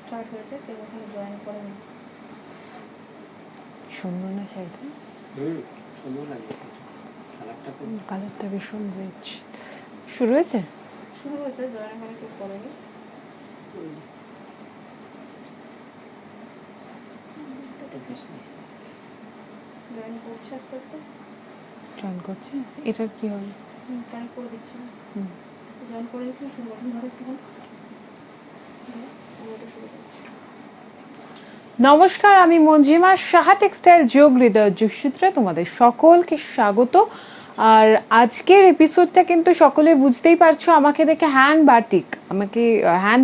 Start হয়েছে, কেউ এখানে জয়েন করেনি। সুন্দর না শাড়িটা? সুন্দর লাগে, কালারটা ভীষণ রিচ। শুরু হয়েছে, জয়েন এখানে কেউ করেনি। জয়েন করছে আস্তে আস্তে, জয়েন করছে। এটার কি হবে? কানেক্ট করে দিচ্ছি। জয়েন করে দিচ্ছি, শুরু করুন। ধরো একটু নমস্কার, আমি মঞ্জিমা, সাহা টেক্সটাইল যোগ হৃদয় যোগসূত্রে তোমাদের সকলকে স্বাগত। আর আজকের এপিসোডটা কিন্তু সকলে বুঝতেই পারছো, আমাকে দেখে হ্যান্ড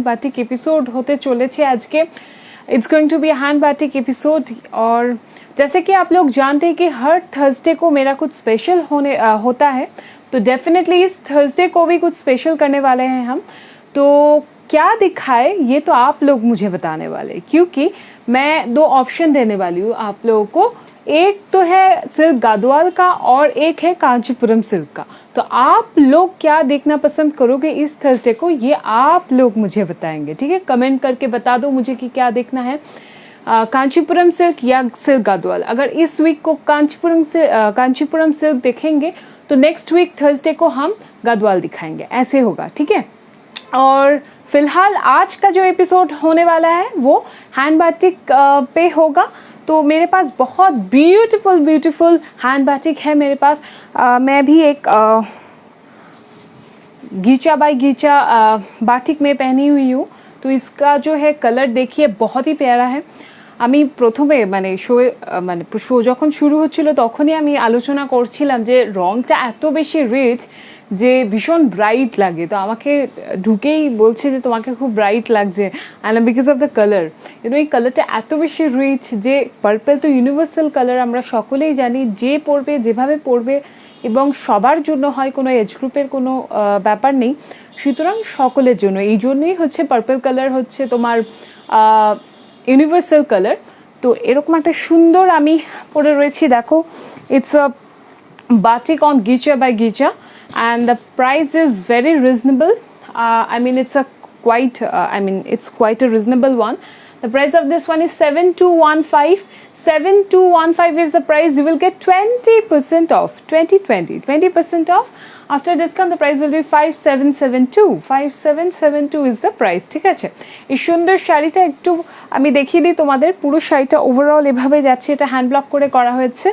বাটিক एपिसोड होते चलेছে আজকে। It's going to be hand batik episode. और जैसे कि आप लोग जानते हैं कि हर थर्सडे को मेरा कुछ स्पेशल होता है, तो डेफिनेटली इस थर्सडे को भी कुछ स्पेशल करने वाले हैं हम। तो क्या दिखाए ये तो आप लोग मुझे बताने वाले, क्योंकि मैं 2 ऑप्शन देने वाली हूँ आप लोगों को। एक तो है सिल्क गादवाल का और एक है कांचीपुरम सिल्क का। तो आप लोग क्या देखना पसंद करोगे इस थर्सडे को, ये आप लोग मुझे बताएंगे, ठीक है? कमेंट करके बता दो मुझे कि क्या देखना है, कांचीपुरम सिल्क या सिल्क गादवाल। अगर इस वीक को कांचीपुरम सिल्क देखेंगे तो नेक्स्ट वीक थर्सडे को हम गादवाल दिखाएंगे, ऐसे होगा, ठीक है? और फिलहाल आज का जो एपिसोड होने वाला है वो हैंड बाटिक पे होगा। तो मेरे पास बहुत ब्यूटीफुल हैंड बाटिक है मेरे पास। मैं भी एक गीचा बाय गीचा बाटिक में पहनी हुई हूँ। तो इसका जो है कलर देखिए बहुत ही प्यारा है। আমি প্রথমে শো যখন শুরু হচ্ছিল তখনই আমি আলোচনা করছিলাম যে রংটা এত বেশি রিচ যে ভীষণ ব্রাইট লাগে। তো আমাকে ঢুকেই বলছে যে তোমাকে খুব ব্রাইট লাগছে, and because of the colour. কিন্তু এই কালারটা এত বেশি রিচ যে পার্পল তো ইউনিভার্সাল কালার, আমরা সকলেই জানি, যে পরবে যেভাবে পরবে এবং সবার জন্য হয়, কোনো এজ গ্রুপের কোনো ব্যাপার নেই, সুতরাং সকলের জন্য। এই জন্যই হচ্ছে পার্পল কালার হচ্ছে তোমার ইউনিভার্সাল কালার। তো এরকম একটা সুন্দর আমি পরে রয়েছি, দেখো। It's a batik on ghicha by ghicha and the price is very reasonable. It's quite a reasonable one. The price of this one is 7215. 7215 is the price. You will get 20% off. 20% off. After discount the price will be 5772. 5772 is the price. ঠিক আছে? এই সুন্দর শাড়িটা একটু আমি দেখিয়ে দিই তোমাদের। পুরো শাড়িটা ওভারঅল এভাবে যাচ্ছে, এটা হ্যান্ড ব্লক করে করা হয়েছে।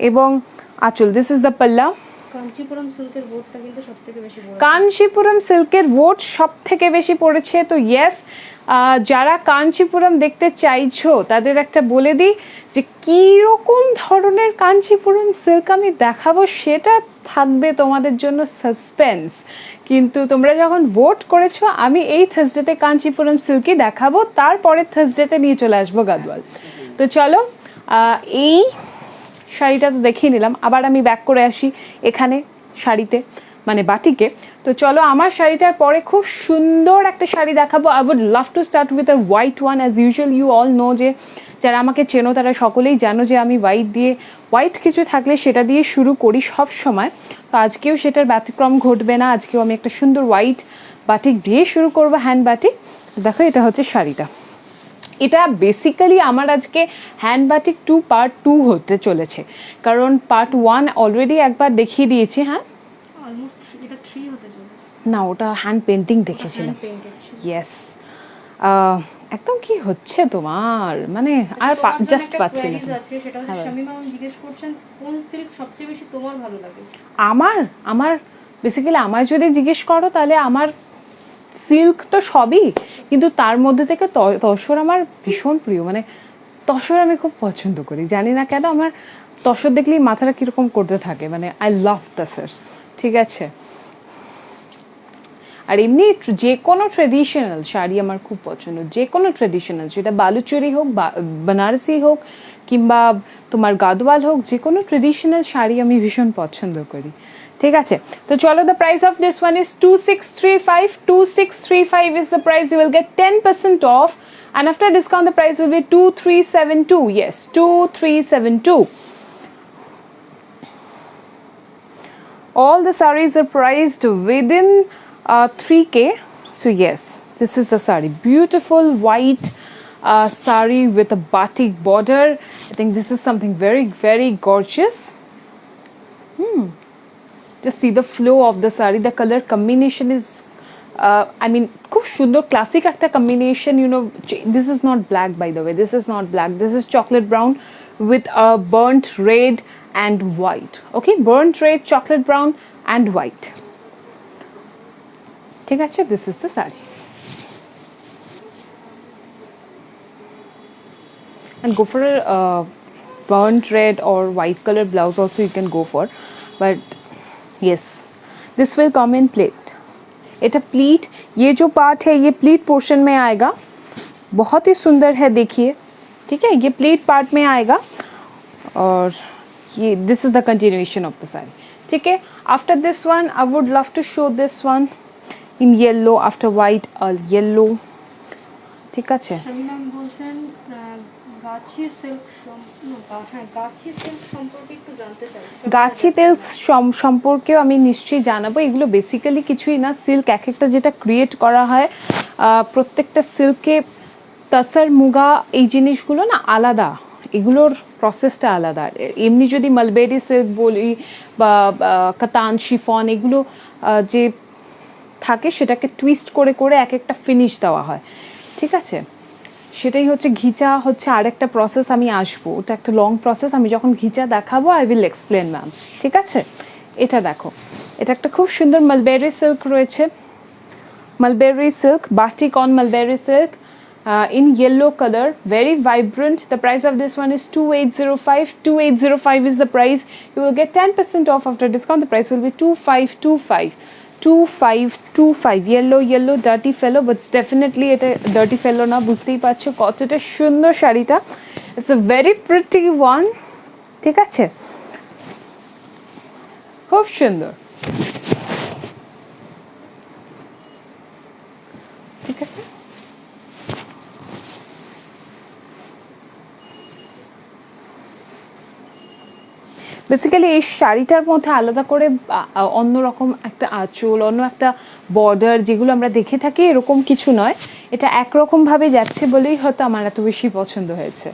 এবং আঁচল, দিস ইজ দ্য পাল্লা। কাঞ্চিপুরম সিল্কের ভোটটা কিন্তু সবথেকে বেশি পড়েছে। কাঞ্চিপুরম সিল্কের ভোট সবথেকে বেশি পড়েছে। তো ইয়েস, যারা কাঞ্চিপুরম দেখতে চাইছো তাদের একটা বলে দিই যে কীরকম ধরনের কাঞ্চিপুরম সিল্ক আমি দেখাবো সেটা থাকবে তোমাদের জন্য সাসপেন্স। কিন্তু তোমরা যখন ভোট করেছো আমি এই থার্সডেতে কাঞ্চিপুরম সিল্কই দেখাবো, তারপরের থার্সডেতে নিয়ে চলে আসবো গাদওয়াল। তো চলো, এই শাড়িটা তো দেখিয়ে নিলাম, আবার আমি ব্যাক করে আসি এখানে শাড়িতে, মানে বাটিকে। তো চলো, আমার শাড়িটার পরে খুব সুন্দর একটা শাড়ি দেখাবো। I would love to start with a white one. As usual you all know, যে যারা আমাকে চেনো তারা সকলেই জানো যে আমি হোয়াইট কিছু থাকলে সেটা দিয়ে শুরু করি সব সময়। তো আজকেও সেটার ব্যতিক্রম ঘটবে না, আজকেও আমি একটা সুন্দর হোয়াইট বাটিক দিয়ে শুরু করবো, হ্যান্ড বাটিক। দেখো, এটা হচ্ছে শাড়িটা। এটা বেসিক্যালি আমার আজকে হ্যান্ড বাটিক পার্ট 2 হতে চলেছে, কারণ পার্ট 1 অলরেডি একবার দেখিয়ে দিয়েছি। হ্যাঁ, অলমোস্ট এটা 3 হতে চলেছে। না, ওটা হ্যান্ড পেন্টিং দেখেছিলাম। ইয়েস, একদম কি হচ্ছে তোমার, মানে আর জাস্ট পাচ্ছি না। সেটা হচ্ছে শামিমা জিজ্ঞেস করছেন কোন সিল্ক সবচেয়ে বেশি তোমার ভালো লাগে। আমার বেসিক্যালি আমার যদি জিজ্ঞেস করো তাহলে আমার সিল্ক তো সবই, কিন্তু তার মধ্যে থেকে তসর আমার ভীষণ প্রিয়। মানে তসর আমি খুব পছন্দ করি, জানি না কেন, আমার তসর দেখলেই মাথাটা কীরকম করতে থাকে। মানে আই লাভ তসর, ঠিক আছে? আর এমনি যে কোনো ট্রেডিশনাল শাড়ি আমার খুব পছন্দ, যে কোনো ট্রেডিশনাল, সেটা বালুচরি হোক, বেনারসি হোক, কিংবা তোমার গাদওয়াল হোক, যে কোনো ট্রেডিশনাল শাড়ি আমি ভীষণ পছন্দ করি, ঠিক আছে? তো চলো, the price of this one is 2635. 2635 is the price. You will get 10% off, and after discount the price will be 2372. Yes, 2372. All the sarees are priced within 3K. So yes, this is the saree, beautiful white sari with a batik border. I think this is something very, very gorgeous. Just see the flow of the sari. The color combination is, I mean, খুব সুন্দর classic একটা combination. You know, this is not black, by the way. This is not black. This is chocolate brown with a burnt red and white. Okay, burnt red, chocolate brown, and white. ঠিক আছে, this is the sari. And go for a burnt red or white color blouse also you can go for, but yes, this will come in pleat. এটা pleat, ये जो part है ये pleat portion में आएगा, बहुत ही सुंदर है, देखिए, ठीक है, ये प्लीट पार्ट में आएगा और ये this is the continuation of the sari. ठीक है, after this one I would love to show this one in yellow after white और येलो. ঠিক আছে, শামিনা বলছেন গাছি সিল্ক গাছি সিল্ক সম্পর্কে একটু জানতে চাই. গাছি তেল সম্পর্কেও আমি নিশ্চয়ই জানাবো. এগুলো বেসিক্যালি কিছুই না, সিল্ক এক একটা যেটা ক্রিয়েট করা হয়, প্রত্যেকটা সিল্কে তাসার মুগা এই জিনিসগুলো না আলাদা, এগুলোর প্রসেসটা আলাদা. এমনি যদি মালবেরি সিল্ক বলি বা কাতান শিফন এগুলো যে থাকে সেটাকে টুইস্ট করে করে এক একটা ফিনিশ দেওয়া হয়. ঠিক আছে, সেটাই হচ্ছে ঘিচা হচ্ছে আরেকটা প্রসেস, আমি আসবো, ওটা একটা লং প্রসেস, আমি যখন ঘিচা দেখাবো আই উইল এক্সপ্লেন ম্যাম. ঠিক আছে, এটা দেখো, এটা একটা খুব সুন্দর মালবেরি সিল্ক রয়েছে, mulberry silk, batik on mulberry silk in yellow color, very vibrant. The price of this one is 2805. 2805 is the price. You will get 10% off after discount. The price will be 2525. 2525. Yellow dirty fellow, but it's definitely এটা dirty fellow না, বুঝতেই পারছো কতটা সুন্দর শাড়িটা. It's a very pretty one. ঠিক আছে, খুব সুন্দর. ঠিক আছে, বেসিক্যালি এই শাড়িটার মধ্যে আলাদা করে অন্যরকম একটা আঁচল, অন্য একটা বর্ডার যেগুলো আমরা দেখে থাকি এরকম কিছু নয়. এটা একরকমভাবে যাচ্ছে বলেই হয়তো আমার এত বেশি পছন্দ হয়েছে.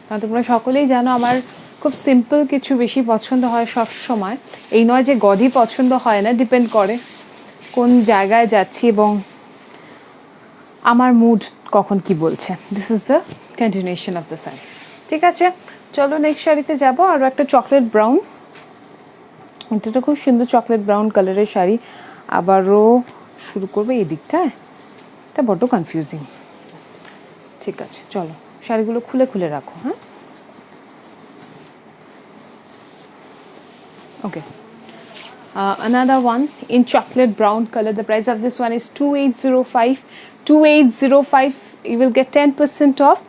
কারণ তোমরা সকলেই জানো আমার খুব সিম্পল কিছু বেশি পছন্দ হয় সব সময়. এই নয় যে গদি পছন্দ হয় না, ডিপেন্ড করে কোন জায়গায় যাচ্ছি এবং আমার মুড কখন কি বলছে. This is the continuation of the sari. ঠিক আছে, চলো নেক্সট শাড়িতে যাবো. আরও একটা চকলেট ব্রাউন, এটা খুব সুন্দর চকলেট ব্রাউন কালারের শাড়ি. আবারও শুরু করবে এই দিকটায়, এটা বড্ড কনফিউজিং. ঠিক আছে, চলো শাড়িগুলো খুলে খুলে রাখো. হ্যাঁ, ওকে. Another one in chocolate brown color. The price of this one is 2805. 2805. You will get 10% off.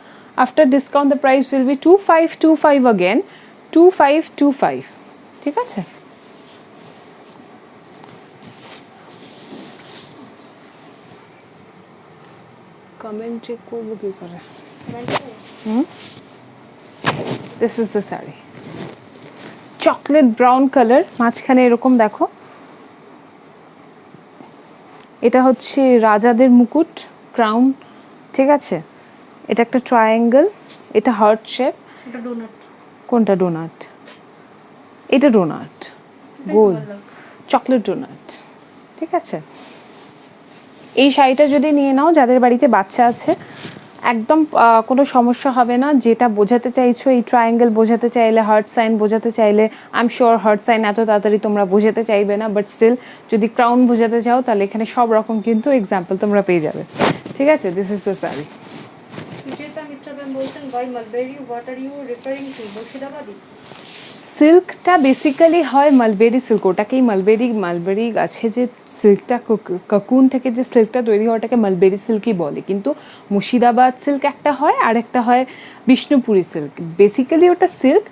After discount the price will be 2525 again. 2525. ঠিক আছে, কমেন্ট চেক করবো কি করে. This is the saree. Chocolate brown colour, মাঝখানে এরকম দেখো, এটা হচ্ছে রাজাদের মুকুট, ক্রাউন. ঠিক আছে, এটা একটা ট্রায়াঙ্গেল, এটা হার্ট শেপ. এটা ডোনাট. কোনটা ডোনাট? এটা ডোনাট, গোল চকলেট ডোনাট. ঠিক আছে, এই শাড়িটা যদি নিয়ে নাও, যাদের বাড়িতে বাচ্চা আছে একদম কোনো সমস্যা হবে না. যেটা বোঝাতে চাইছো, এই ট্রায়াঙ্গেল বোঝাতে চাইলে, হার্ট সাইন বোঝাতে চাইলে, I am sure heart sign এত তাড়াতাড়ি তোমরা বোঝাতে চাইবে না, বাট স্টিল যদি ক্রাউন বোঝাতে চাও তাহলে এখানে সব রকম কিন্তু এক্সাম্পল তোমরা পেয়ে যাবে. ঠিক আছে, this is the sari. Sucheta Mitra ma'am বলছেন by mulberry, what are you referring to? Murshidabadi সিল্কটা বেসিক্যালি হয় মালবেরি সিল্ক, ওটাকেই মালবেরি গাছে যে সিল্কটা কাকুন থেকে যে সিল্কটা তৈরি হয় ওটাকে মালবেরি সিল্কই বলে. কিন্তু মুর্শিদাবাদ সিল্ক একটা হয় আর একটা হয় বিষ্ণুপুরি সিল্ক. বেসিক্যালি ওটা সিল্ক,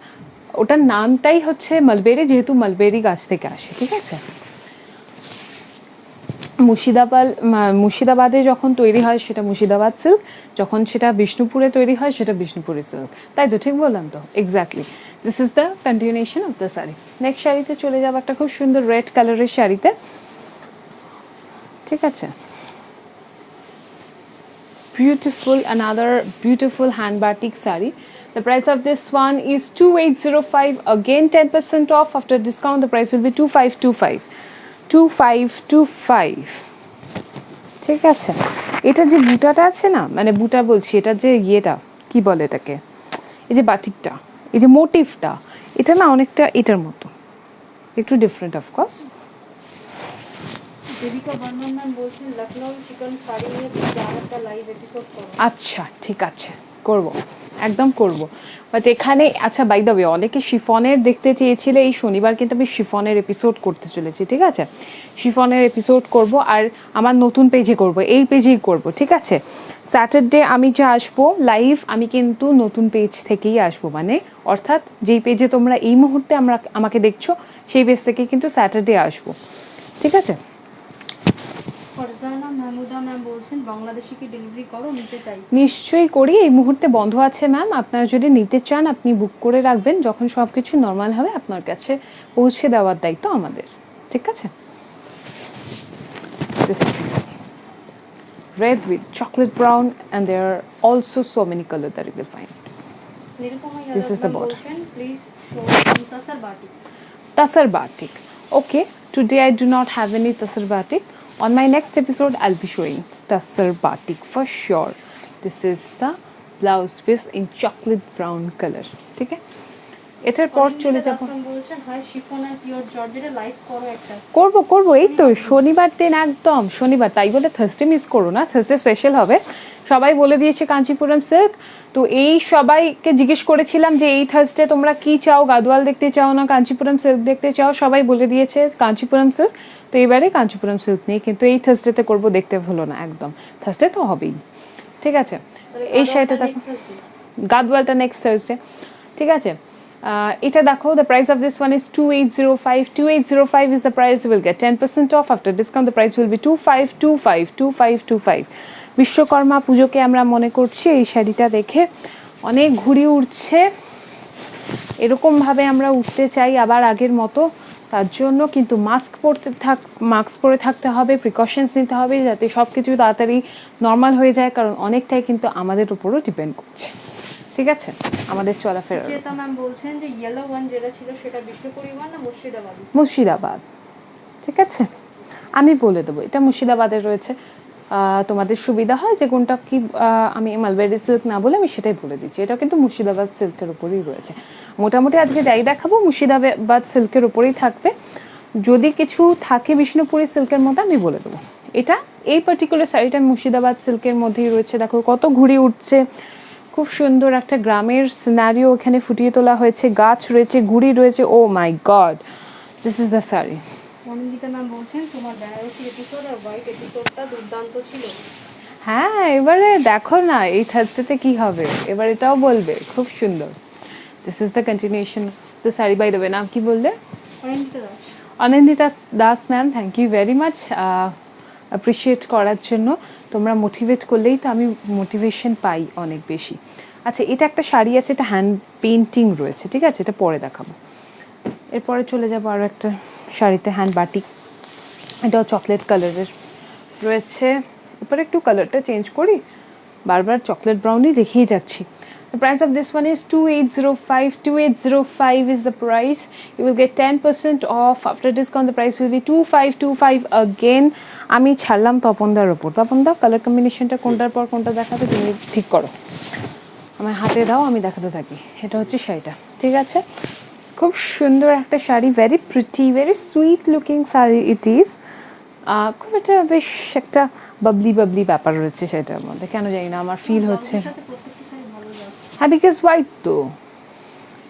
ওটার নামটাই হচ্ছে মালবেরি, যেহেতু মালবেরি গাছ থেকে আসে. ঠিক আছে, মুর্শিদাবাদে যখন তৈরি হয় সেটা মুর্শিদাবাদ সিল্ক, যখন সেটা বিষ্ণুপুরে তৈরি হয় সেটা বিষ্ণুপুরি সিল্ক. তাই তো, ঠিক বললাম তো? Exactly, this is the continuation of the sari. Next শাড়িতে চলে যাবো, একটা খুব সুন্দর রেড কালারের শাড়িতে. ঠিক আছে, beautiful, another beautiful hand batik sari. The price of this one is 2805. Again 10% off. After discount the price will be 2525. 2525. ঠিক আছে, এটা যে বুটাটা আছে না, মানে বুটা বলছি, এটা যে ইয়েটা কি বলে এটাকে, এই যে বাটিকটা, এই যে মোটিভটা, এটা না অনেকটা এটার মতো, একটু different of course. Debika Barman ma'am বলছেন লখনৌ চিকন শাড়ি নিয়ে প্লিজ আর একটা লাইভ এপিসোড করো। আচ্ছা ঠিক আছে, করব, একদম করব। বাট এখানে আচ্ছা বাই দ্য ওয়ে, অনেকে শিফনের দেখতে চেয়েছিলে, এই শনিবার কিন্তু আমি শিফনের এপিসোড করতে চলেছি, ঠিক আছে? শিফনের এপিসোড করব, আর আমার নতুন পেজে করব, এই পেজেই করব, ঠিক আছে? স্যাটারডে আমি যে আসবো লাইভ, আমি কিন্তু নতুন পেজ থেকেই আসবো, মানে অর্থাৎ যেই পেজে তোমরা এই মুহূর্তে আমাকে দেখছো সেই পেজ থেকে কিন্তু স্যাটারডে আসবো, ঠিক আছে? ফারজানা মাহমুদা ম্যাম বলছেন বাংলাদেশে কি ডেলিভারি করো, নিতে চাই। নিশ্চয়ই করি, এই মুহূর্তে বন্ধ আছে ম্যাম। আপনারা যদি নিতে চান আপনি বুক করে রাখবেন, যখন সব কিছু নর্মাল হবে আপনার কাছে পৌঁছে দেওয়ার দায়িত্ব আমাদের, ঠিক আছে? Red with chocolate brown and there are also so many colour that you will find. Nirupama This is Yadav the ma'am border. বলছেন প্লিজ শো তাসার বাটি। Tasar batik. Okay, today I do not have any tasar batik. On my next episode, I'll be showing tasar batik for sure. This is the blouse piece in chocolate brown color. ঠিক আছে, এটার পর চলে যাব। বলছেন হয় chiffon আর pure জর্জেটে live করো একটা। করব, এই তো শনিবার দিন, একদম শনিবার, তাই বলে থার্সডে মিস করো না, থার্সডে স্পেশাল হবে। সবাই বলে দিয়েছে কাঞ্চিপুরম সিল্ক, তো এই সবাইকে জিজ্ঞেস করেছিলাম যে এই থার্সডে তোমরা কি চাও, গাদওয়াল দেখতে চাও না কাঞ্চিপুরম সিল্ক দেখতে চাও, সবাই বলে দিয়েছে কাঞ্চিপুরম সিল্ক। তো এবারে কাঞ্চিপুরম সিল্ক নেই, কিন্তু এই থার্সডেতে করবো, দেখতে ভুলো না একদম, থার্সডে তো হবেই, ঠিক আছে? এই শাড়িটা দেখো, গাদওয়ালটা নেক্সট থার্সডে, ঠিক আছে? এটা দেখো, the price of this one is 2805. 2805 is the price. You will get 10% off. After discount the price will be 2525. 2525. Vishwakarma পুজোকে আমরা মনে করছি এই শাড়িটা দেখে, অনেক ঘুড়ি উঠছে, এরকমভাবে আমরা উঠতে চাই আবার আগের মতো। তার জন্য কিন্তু মাস্ক পরে থাকতে হবে, প্রিকশনস নিতে হবে যাতে সব কিছু তাড়াতাড়ি নর্মাল হয়ে যায়, কারণ অনেকটাই কিন্তু আমাদের উপরও ডিপেন্ড করছে, ঠিক আছে? আমাদের চলাফেরা। চেতা ম্যাম বলছেন যে ইয়েলো ওয়ান যেটা ছিল সেটা বিষ্ণুপুরিমান না মুর্শিদাবাদ? মুর্শিদাবাদ, ঠিক আছে? আমি বলে দেবো এটা মুর্শিদাবাদে রয়েছে। তোমাদের সুবিধা হয় যে কোনটা কি, আমি মালবেরি সিল্ক না বলে আমি সেটাই বলে দিচ্ছি, এটা কিন্তু মুর্শিদাবাদ সিল্কের উপরেই রয়েছে। মোটামুটি আজকে যাই দেখাবো মুর্শিদাবাদ সিল্কের উপরেই থাকবে, যদি কিছু থাকে বিষ্ণুপুরি সিল্কের মধ্যে আমি বলে দেবো। এটা এই পার্টিকুলার শাড়িটা মুর্শিদাবাদ সিল্কের মধ্যেই রয়েছে, দেখো কত ঘুড়ি উঠছে, খুব সুন্দর একটা গ্রামের সিনারিও এখানে ফুটিয়ে তোলা হয়েছে, গাছ রয়েছে, ঘুড়ি রয়েছে, oh my god, this is the sari. Anindita ma'am বলছেন তোমার বেনারসি এপিসোড আর হোয়াইট এপিসোডটা দুর্দান্ত ছিল। হ্যাঁ, এবারে দেখো না এই থার্সডেতে কি হবে, এবার এটাও বলবে, খুব সুন্দর। This is the continuation the sari. By the way, নাম কি বললে? Anindita Das. Anindita Das ma'am, thank you very much appreciate করার জন্য। তোমরা মোটিভেট করলেই তো আমি মোটিভেশন পাই অনেক বেশি। আচ্ছা, এটা একটা শাড়ি আছে, এটা হ্যান্ড পেন্টিং রয়েছে, ঠিক আছে? এটা পরে দেখাবো। এরপরে চলে যাবো আরও একটা শাড়িতে, হ্যান্ড বাটিক, এটাও চকলেট কালারের রয়েছে। এরপরে একটু কালারটা চেঞ্জ করি, বারবার চকলেট ব্রাউনই দেখিয়ে যাচ্ছি। The price of this one is 2805. 2805 is the price. You will get 10% off. After discount the price will be 2525 again. আমি ছাড়লাম তপনদার ওপর। তপনদা, কালার কম্বিনেশনটা কোনটার পর কোনটা দেখাবে তুমি ঠিক করো, আমার হাতে দাও, আমি দেখাতে থাকি। এটা হচ্ছে শাড়িটা, ঠিক আছে? খুব সুন্দর একটা sari, very pretty, very sweet looking sari it is. খুব একটা বেশ একটা বাবলি ব্যাপার রয়েছে সেটার মধ্যে, কেন জানি না আমার ফিল হচ্ছে। হ্যাঁ, বিকজ হোয়াইট তো,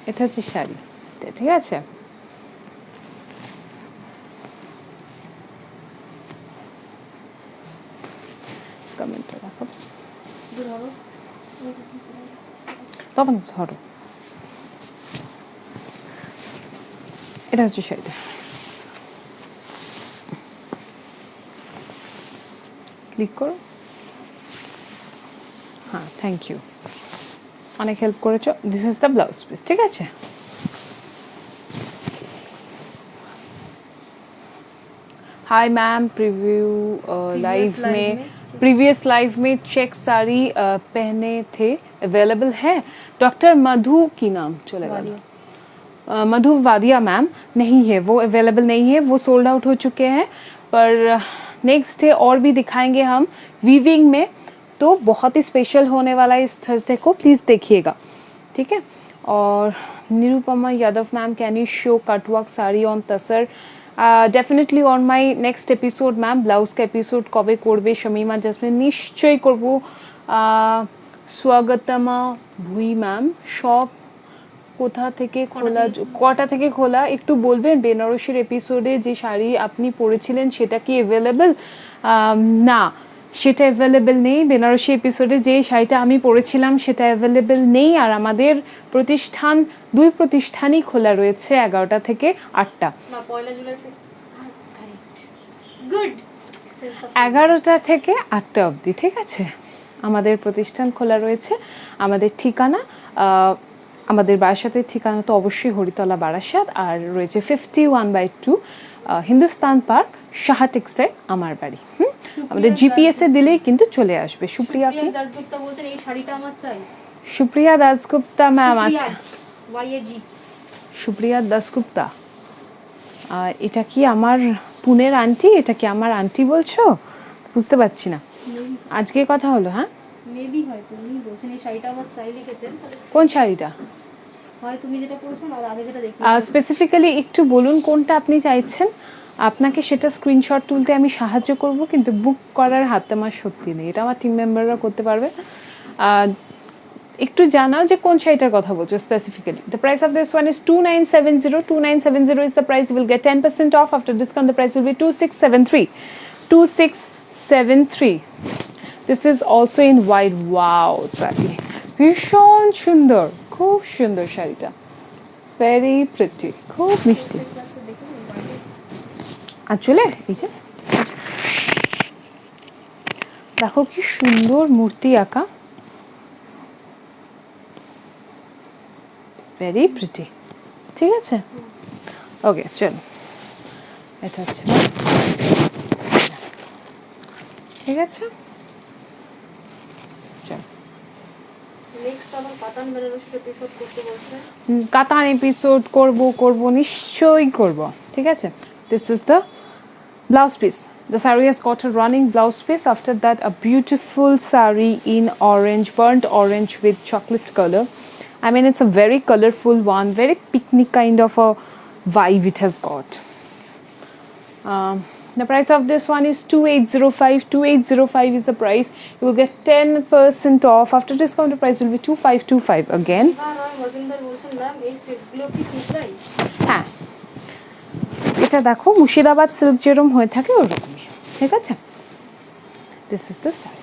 এটা হচ্ছে শাড়ি, ঠিক আছে? কমেন্টটা রাখো, তখন ধরো, এটা হচ্ছে শাড়িটা। ক্লিক করো, হ্যাঁ, থ্যাংক ইউ, অনেক হেল্প করেছো। This is the blouse piece, ঠিক আছে? हाय मैम, प्रीव्यू लाइव में प्रीवियस लाइफ में चेक साड़ी पहने थे, अवेलेबल है? डॉक्टर मधु की नाम चलेगा, मधु वादिया मैम नहीं है, वो अवेलेबल नहीं है, वो सोल्ड आउट हो चुके हैं। पर नेक्स्ट डे और भी दिखाएंगे हम वीविंग में, तो बहुत ही स्पेशल होने वाला है इस थर्सडे को, प्लीज़ देखिएगा, ठीक है। और Nirupama Yadav ma'am, can you show cutwork sari on tussar? Definitely on my next episode ma'am. ব্লাউজকে এপিসোড কবে করবে শমীমা জাসমিন? নিশ্চয়ই করব। স্বাগতমা ভুই ম্যাম, শপ কোথা থেকে খোলা, কটা থেকে খোলা একটু বলবেন? বেনারসির এপিসোডে যে শাড়ি আপনি পরেছিলেন সেটা কি অ্যাভেলেবেল? না, সেটা অ্যাভেলেবেল নেই। বেনারসি এপিসোডে যে শাড়িটা আমি পরেছিলাম সেটা অ্যাভেলেবেল নেই। আর আমাদের প্রতিষ্ঠান, দুই প্রতিষ্ঠানই খোলা রয়েছে 11টা থেকে 8টা। না, 1 জুলাই থেকে। গুড। 11টা থেকে 8টা অবধি, ঠিক আছে। আমাদের প্রতিষ্ঠান খোলা রয়েছে। আমাদের ঠিকানা, আমাদের বারাসাতের ঠিকানা তো অবশ্যই হরিতলা বারাসাত, আর রয়েছে 51/2 হিন্দুস্তান পার্ক, সাহা টেক্সটাইল আমার বাড়ি। আমাদের জিপিএসে দিলেই কিন্তু চলে আসবে। সুপ্রিয়া কি দাসগুপ্তা বলছেন এই শাড়িটা আমার চাই। সুপ্রিয়া দাসগুপ্তা ম্যাম আছে, ওয়াইএজি সুপ্রিয়া দাসগুপ্তা। এটা কি আমার পুনের আন্টি? এটা কি আমার আন্টি বলছো? বুঝতে পারছি না, আজকে কথা হলো। হ্যাঁ, মেবি হয়তো উনি বলছেন এই শাড়িটা আমার চাই লিখেছেন। কোন শাড়িটা? হয় তুমি যেটা পরেছো না, আর আগে যেটা দেখি। স্পেসিফিক্যালি একটু বলুন কোনটা আপনি চাইছেন, আপনাকে সেটা স্ক্রিনশট তুলতে আমি সাহায্য করব, কিন্তু বুক করার হাতে আমার শক্তি নেই, এটা আমার টিম মেম্বাররা করতে পারবে। একটু জানাও যে কোন শাড়িটার কথা বলছো specifically. The price of this one is 2970। 2970 is the price. You will get 10% off. After discount the price will be 2673. 2673. This is also in white. Wow, sari ভীষণ সুন্দর, খুব সুন্দর শাড়িটা, ভেরি প্রিটি, খুব মিষ্টি। আসলে এই যে দেখো কি সুন্দর মূর্তি আঁকা, ভেরি প্রিটি, ঠিক আছে। ওকে, চল, এটা হচ্ছে, ঠিক আছে। নেক্সট আবার কাতান বেনারসি এপিসোড করতে বলছেন। কাতান এপিসোড করব নিশ্চয়ই করব, ঠিক আছে। This is the blouse piece. The saree has got a running blouse piece. After that, a beautiful saree in orange, burnt orange with chocolate color. I mean, it's a very colorful one, very picnic kind of a vibe it has got. The price of this one is 2805. 2805 is the price. You will get 10% off. After discount, the price will be 2525 again. Majumdar বলছেন ma'am এই সেটগুলো কি খুচরাই? হ্যাঁ, এটা দেখো Murshidabad silk যেরকম হয়ে থাকে ওরকমই, ঠিক আছে। This is the sari,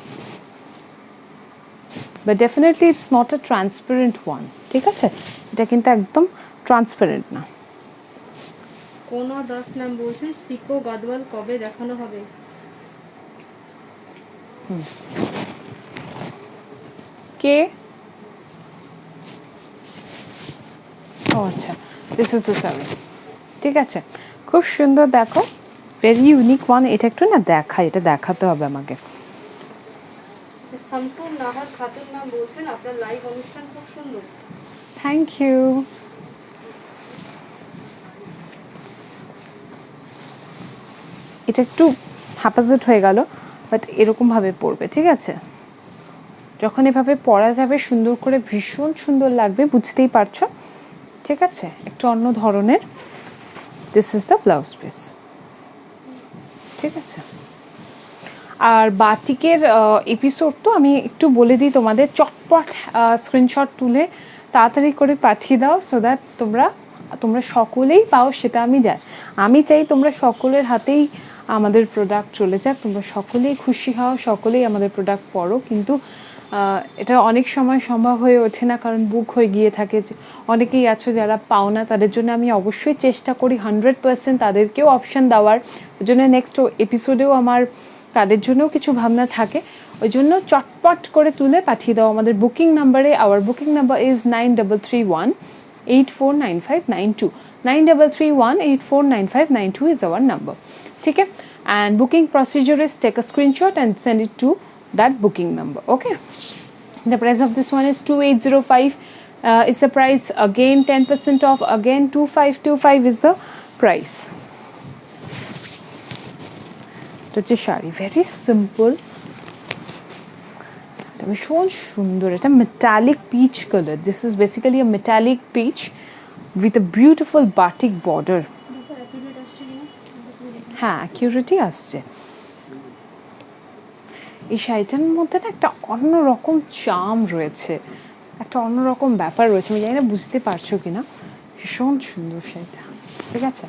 but definitely it's not a transparent one, ঠিক আছে। এটা কিন্তু একদম ট্রান্সপারেন্ট না। কোন দাস নাম বলছেন সিকো গাদওয়াল কবে দেখানো হবে? কে? ও আচ্ছা, দিস ইজ দ্য শাড়ি, ঠিক আছে। খুব সুন্দর, দেখো, ভেরি ইউনিক ওয়ান। এটা একটু না দেখাই, এটা দেখাতে হবে আমাকে। শামসুন নাহার খাতুন নাম বলছেন আপনার লাইভ অনুষ্ঠান খুব সুন্দর। Thank you. এটা একটু হাপাজেট হয়ে গেল, বাট এরকমভাবে পরবে, ঠিক আছে। যখন এভাবে পরা যাবে সুন্দর করে, ভীষণ সুন্দর লাগবে, বুঝতেই পারছো, ঠিক আছে। একটু অন্য ধরনের। This is the blouse piece, ঠিক আছে। আর বাটিকের এপিসোড তো আমি একটু বলে দিই তোমাদের, চটপট স্ক্রিনশট তুলে তাড়াতাড়ি করে পাঠিয়ে দাও, সো দ্যাট তোমরা সকলেই পাও, সেটা আমি চাই তোমরা সকলের হাতেই আমাদের প্রোডাক্ট চলে যাক, তোমরা সকলেই খুশি হও, সকলেই আমাদের প্রোডাক্ট পড়ো। কিন্তু এটা অনেক সময় সম্ভব হয়ে ওঠে না, কারণ বুক হয়ে গিয়ে থাকে। অনেকেই আছো যারা পাও না, তাদের জন্য আমি অবশ্যই চেষ্টা করি 100% তাদেরকেও অপশান দেওয়ার। ওই জন্য নেক্সট এপিসোডেও আমার তাদের জন্যও কিছু ভাবনা থাকে। ওই জন্য চটপট করে তুলে পাঠিয়ে দাও আমাদের booking number. Our booking number is 9331849592। 9331849592 is our number, ঠিক আছে। and booking procedure is take a screenshot and send it to that booking number. Okay, the price of this one is 2805 is the price, again 10% off, again 2525 is the price. এটা হচ্ছে sari, very simple, ভীষণ সুন্দর, এটা metallic peach colour. This is basically a metallic peach with a beautiful batik border. হ্যাঁ, অ্যাকিউরেটই আসছে। এই শাড়িটার মধ্যে না একটা অন্যরকম চার্ম রয়েছে, একটা অন্যরকম ব্যাপার রয়েছে, আমি জানি না বুঝতে পারছো কিনা। ভীষণ সুন্দর শাড়িটা, ঠিক আছে।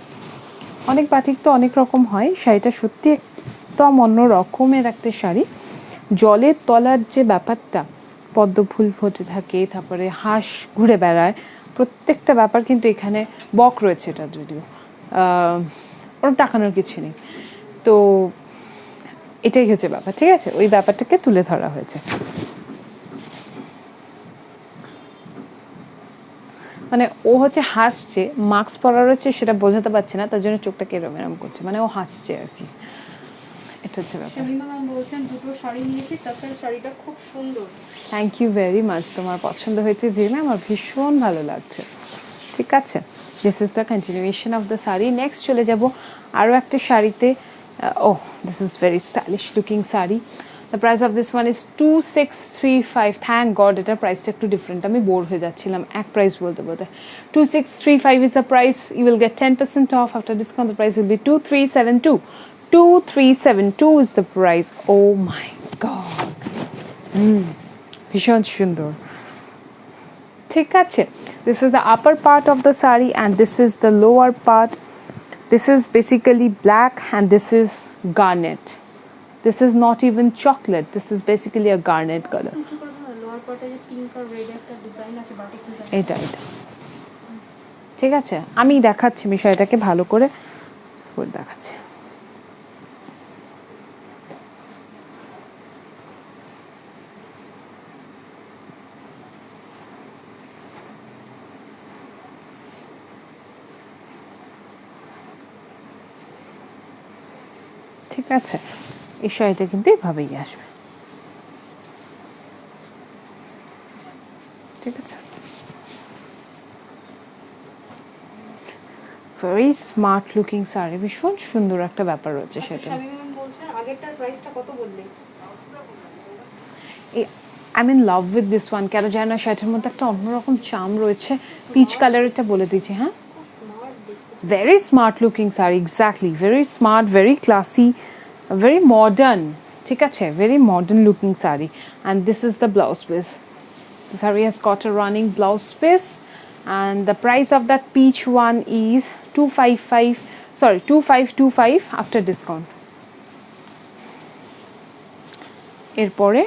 অনেক বাটিক তো অনেক রকম হয়, শাড়িটা সত্যি একদম অন্য রকমের একটা শাড়ি। জলের তলার যে ব্যাপারটা, পদ্ম ফুল ফুটে থাকে, তারপরে হাঁস ঘুরে বেড়ায়, প্রত্যেকটা ব্যাপার কিন্তু এখানে বক রয়েছে, এটা যদিও ওর তাকানোর কিছু নেই, তো এটাই হচ্ছে ব্যাপার, ঠিক আছে। ওই ব্যাপারটাকে তুলে ধরা হয়েছে। মানে ও হচ্ছে হাসছে, মাস্ক পরা রয়েছে সেটা বোঝাতে পারছে না, তার জন্য চোখটাকে এরম এরম করছে, মানে ও হাসছে আর কি, এটা হচ্ছে ব্যাপার। শামিমা ম্যাম বলছেন দুটো শাড়ি নিয়েছি, তাছাড়া শাড়িটা খুব সুন্দর। থ্যাংক ইউ ভেরি মাচ, তোমার পছন্দ হয়েছে জেনে আমার ভীষণ ভালো লাগছে, ঠিক আছে। This is the continuation of the sari. Next চলে যাব আরও একটা শাড়িতে। Oh, this is very stylish looking sari. The price of this one is 2635। Thank god এটার প্রাইসটা একটু ডিফারেন্ট, আমি বোর হয়ে যাচ্ছিলাম এক প্রাইস বলতে বলতে। 2635 is the price, you will get 10% off after discount. The price will be 2372। 2372 is the price. Oh my god, ভীষণ সুন্দর, ঠিক আছে। This is the upper part of the sari and this is the lower part. This is basically black and this is garnet. This is not even chocolate, this is basically a garnet color. Lower পার্টে যে pink আর red একটা design আছে, batik design, এটা ঠিক আছে। আমি দেখাচ্ছি বিষয়টাকে ভালো করে দেখাচ্ছি। ঠিক আছে, এই শাড়িটা কিন্তু এভাবেই আসবে, ঠিক আছে। ভেরি স্মার্ট লুকিং শাড়ি, ভীষণ সুন্দর একটা ব্যাপার রয়েছে সেটা। শামিমা ম্যাম বলছেন আগেরটার প্রাইসটা কত বললে? I mean love with this one, কেন জানি না শাড়িটার মধ্যে একটা অন্যরকম চার্ম রয়েছে, পিচ কালারেরটা বলে দিচ্ছি। হ্যাঁ, very smart looking saree, exactly, very smart, very classy, very modern, ঠিক আছে, very modern looking saree. And this is the blouse piece. The saree has got a running blouse piece and the price of that peach one is 2525 after discount. এরপরে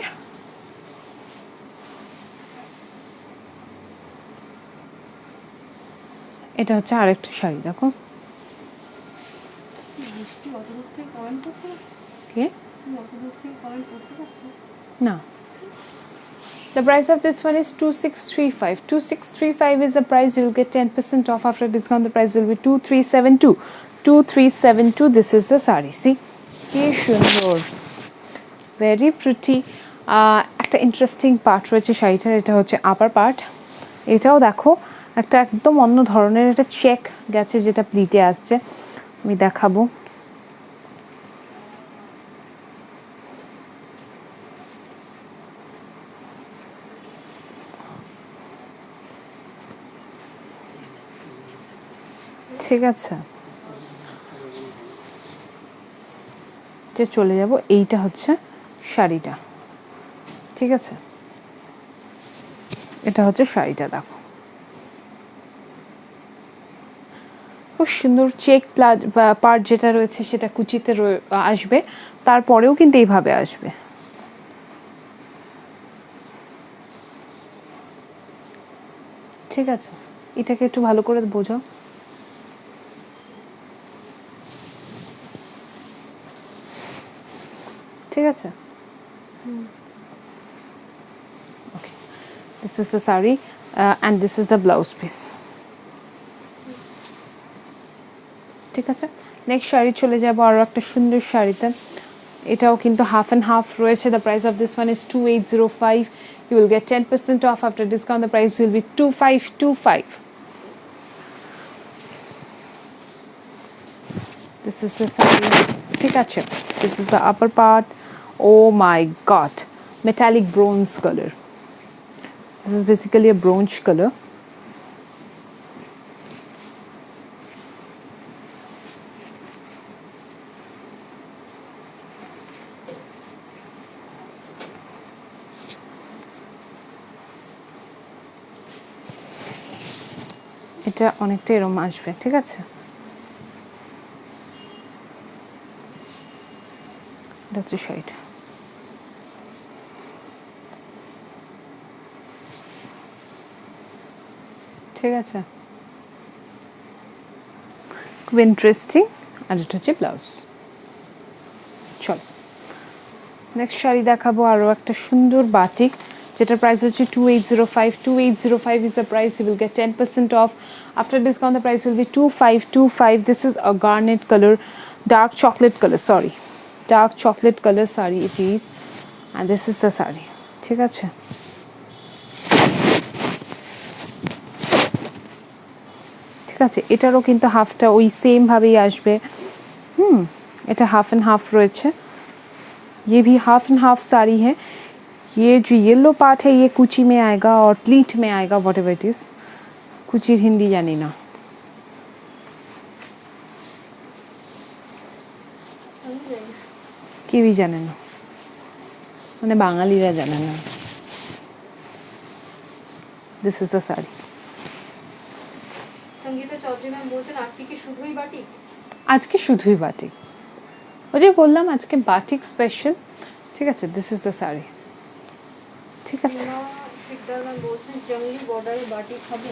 এটা হচ্ছে আরেকটা শাড়ি, দেখো কে না। The price of this one is 2635. 2635 is the price. You will get 10% off after discount. The price will be 2372. 2372. This is the saree. See, কি সুন্দর, very pretty. একটা interesting part রয়েছে শাড়িটার, এটা হচ্ছে আপার পার্ট। এটাও দেখো একটা একদম অন্য ধরনের একটা চেক গেছে, যেটা প্লিটে আসছে, আমি দেখাবো। ঠিক আছে, যে চলে যাব, এইটা হচ্ছে শাড়িটা, ঠিক আছে। এটা হচ্ছে শাড়িটা, দেখো খুব সুন্দর চেক পার্ট যেটা রয়েছে সেটা কুচিতে আসবে, তারপরেও কিন্তু এইভাবে আসবে, ঠিক আছে। এটাকে একটু ভালো করে বোঝাও। ঠিক আছে, ওকে। This is the saree and this is the blouse piece. ঠিক আছে, নেক্সট শাড়ি চলে যাবো আরও একটা সুন্দর শাড়িতে। এটাও কিন্তু হাফ অ্যান্ড হাফ রয়েছে। The price of this one is 2805. You will get 10% off after discount. The price will be 2525. This is the saree. ঠিক আছে, this is the upper part. Oh my god, metallic bronze color. This is basically a bronze color. এটা অনেকটা এরকম আসবে, ঠিক আছে। এটা হচ্ছে শাড়িটা। ঠিক আছে, খুব ইন্টারেস্টিং। আর এটা হচ্ছে ব্লাউজ। চল নেক্সট শাড়ি দেখাবো আরও একটা সুন্দর বাটিক, যেটার প্রাইস হচ্ছে 2805. 2805 is the price. You will get 10% off. After discount, the price will be 2525. This is a garnet color, dark chocolate color, sorry. Dark chocolate color saree it is. And this is the saree. ঠিক আছে, ঠিক আছে, এটারও কিন্তু হাফটা ওই same ভাবেই আসবে। এটা হাফ অ্যান্ড হাফ রয়েছে। ये भी हाफ एंड हाफ साड़ी है। ये जो येलो पार्ट है ये कुची में आएगा और प्लीट में आएगा, वॉट एवर इट इज। कुचिर हिंदी जानी ना, কেউই জানে না, মানে বাঙালিরা জানে না। This is the sari. Sangita Chowdhury ma'am বলছেন আজকে কি শুধুই বাটিক? আজকে শুধুই বাটিক, ওই যে বললাম আজকে বাটিক স্পেশাল। ঠিক আছে, দিস ইজ দ্য শাড়ি। ঠিক আছে, সীমা শিকদার ম্যাম বলছেন জঙ্গলি বর্ডারের বাটিক হবে।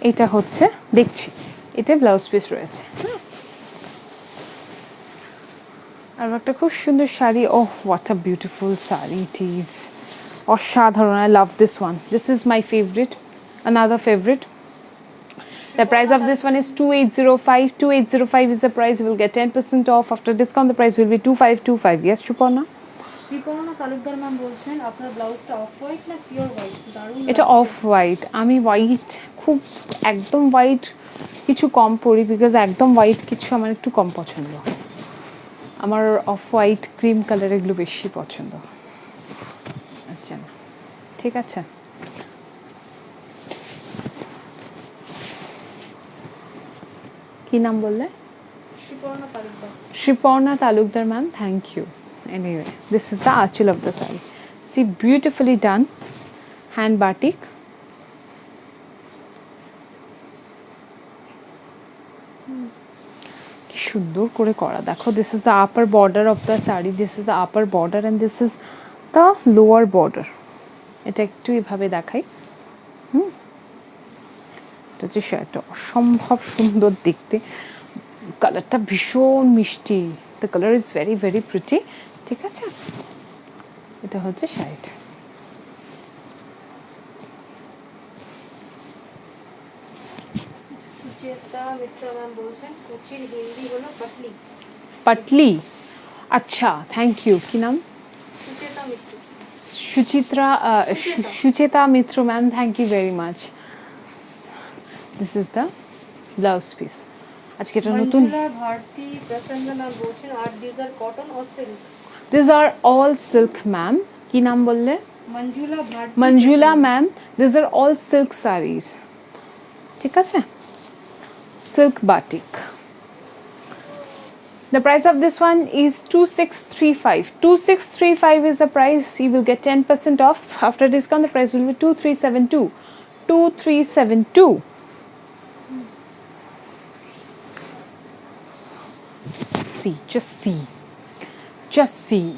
এটা হচ্ছে দেখছি, এটা ব্লাউজ পিস রয়েছে। আর একটা খুব সুন্দর শাড়ি। Oh what a beautiful sari it is, অসাধারণ। I love this one, this is my favourite, another favorite. The price of this one is 2805. 2805 is the price. You will get 10% off. After discount, the price will be 2525. Yes, Chuparna? Sriparna Talukdar ma'am বলছেন আপনার ব্লাউজটা off white না pure white? দারুণ এটা off white. আমি white খুব একদম white কিছু কম পরি, বিকজ একদম হোয়াইট কিছু আমার একটু কম পছন্দ। আমার অফ হোয়াইট, ক্রিম কালার এগুলো বেশি পছন্দ। আচ্ছা, ঠিক আছে। কি নাম বললে? Sriparna Talukdar. Shriparna Talukdar ma'am, thank you. Anyway, this is the archil of the saree. See, beautifully done, hand batik. কি সুন্দর করে করা দেখো। This is the upper border of the saree. This is the upper border and this is the lower border. এটা একটু এভাবে দেখাই। এটা হচ্ছে শাড়িটা, অসম্ভব সুন্দর দেখতে। কালারটা ভীষণ মিষ্টি। The colour is very very pretty. ঠিক আছে, এটা হচ্ছে শাড়িটা। সুচেতা মিত্র ম্যাম বলছেন কুচির হিন্দি হলো পটলি। পটলি, আচ্ছা, থ্যাংক ইউ। কি নাম? Sucheta Mitra. Sucheta Mitra ma'am, thank you very much. This is the blouse piece. আজকে এটা নতুন। মঞ্জুলা ভারতী প্রসন্ন ম্যাম বলছেন আর this are cotton or silk? This are all silk ma'am. কি নাম বললে? Manjula Bharati. Manjula ma'am, this are all silk saris. ঠিক আছে, silk batik. The price of this one is 2635. 2635 is the price. You will get 10% off. After discount, the price will be 2372. 2372. See, just see. Just see.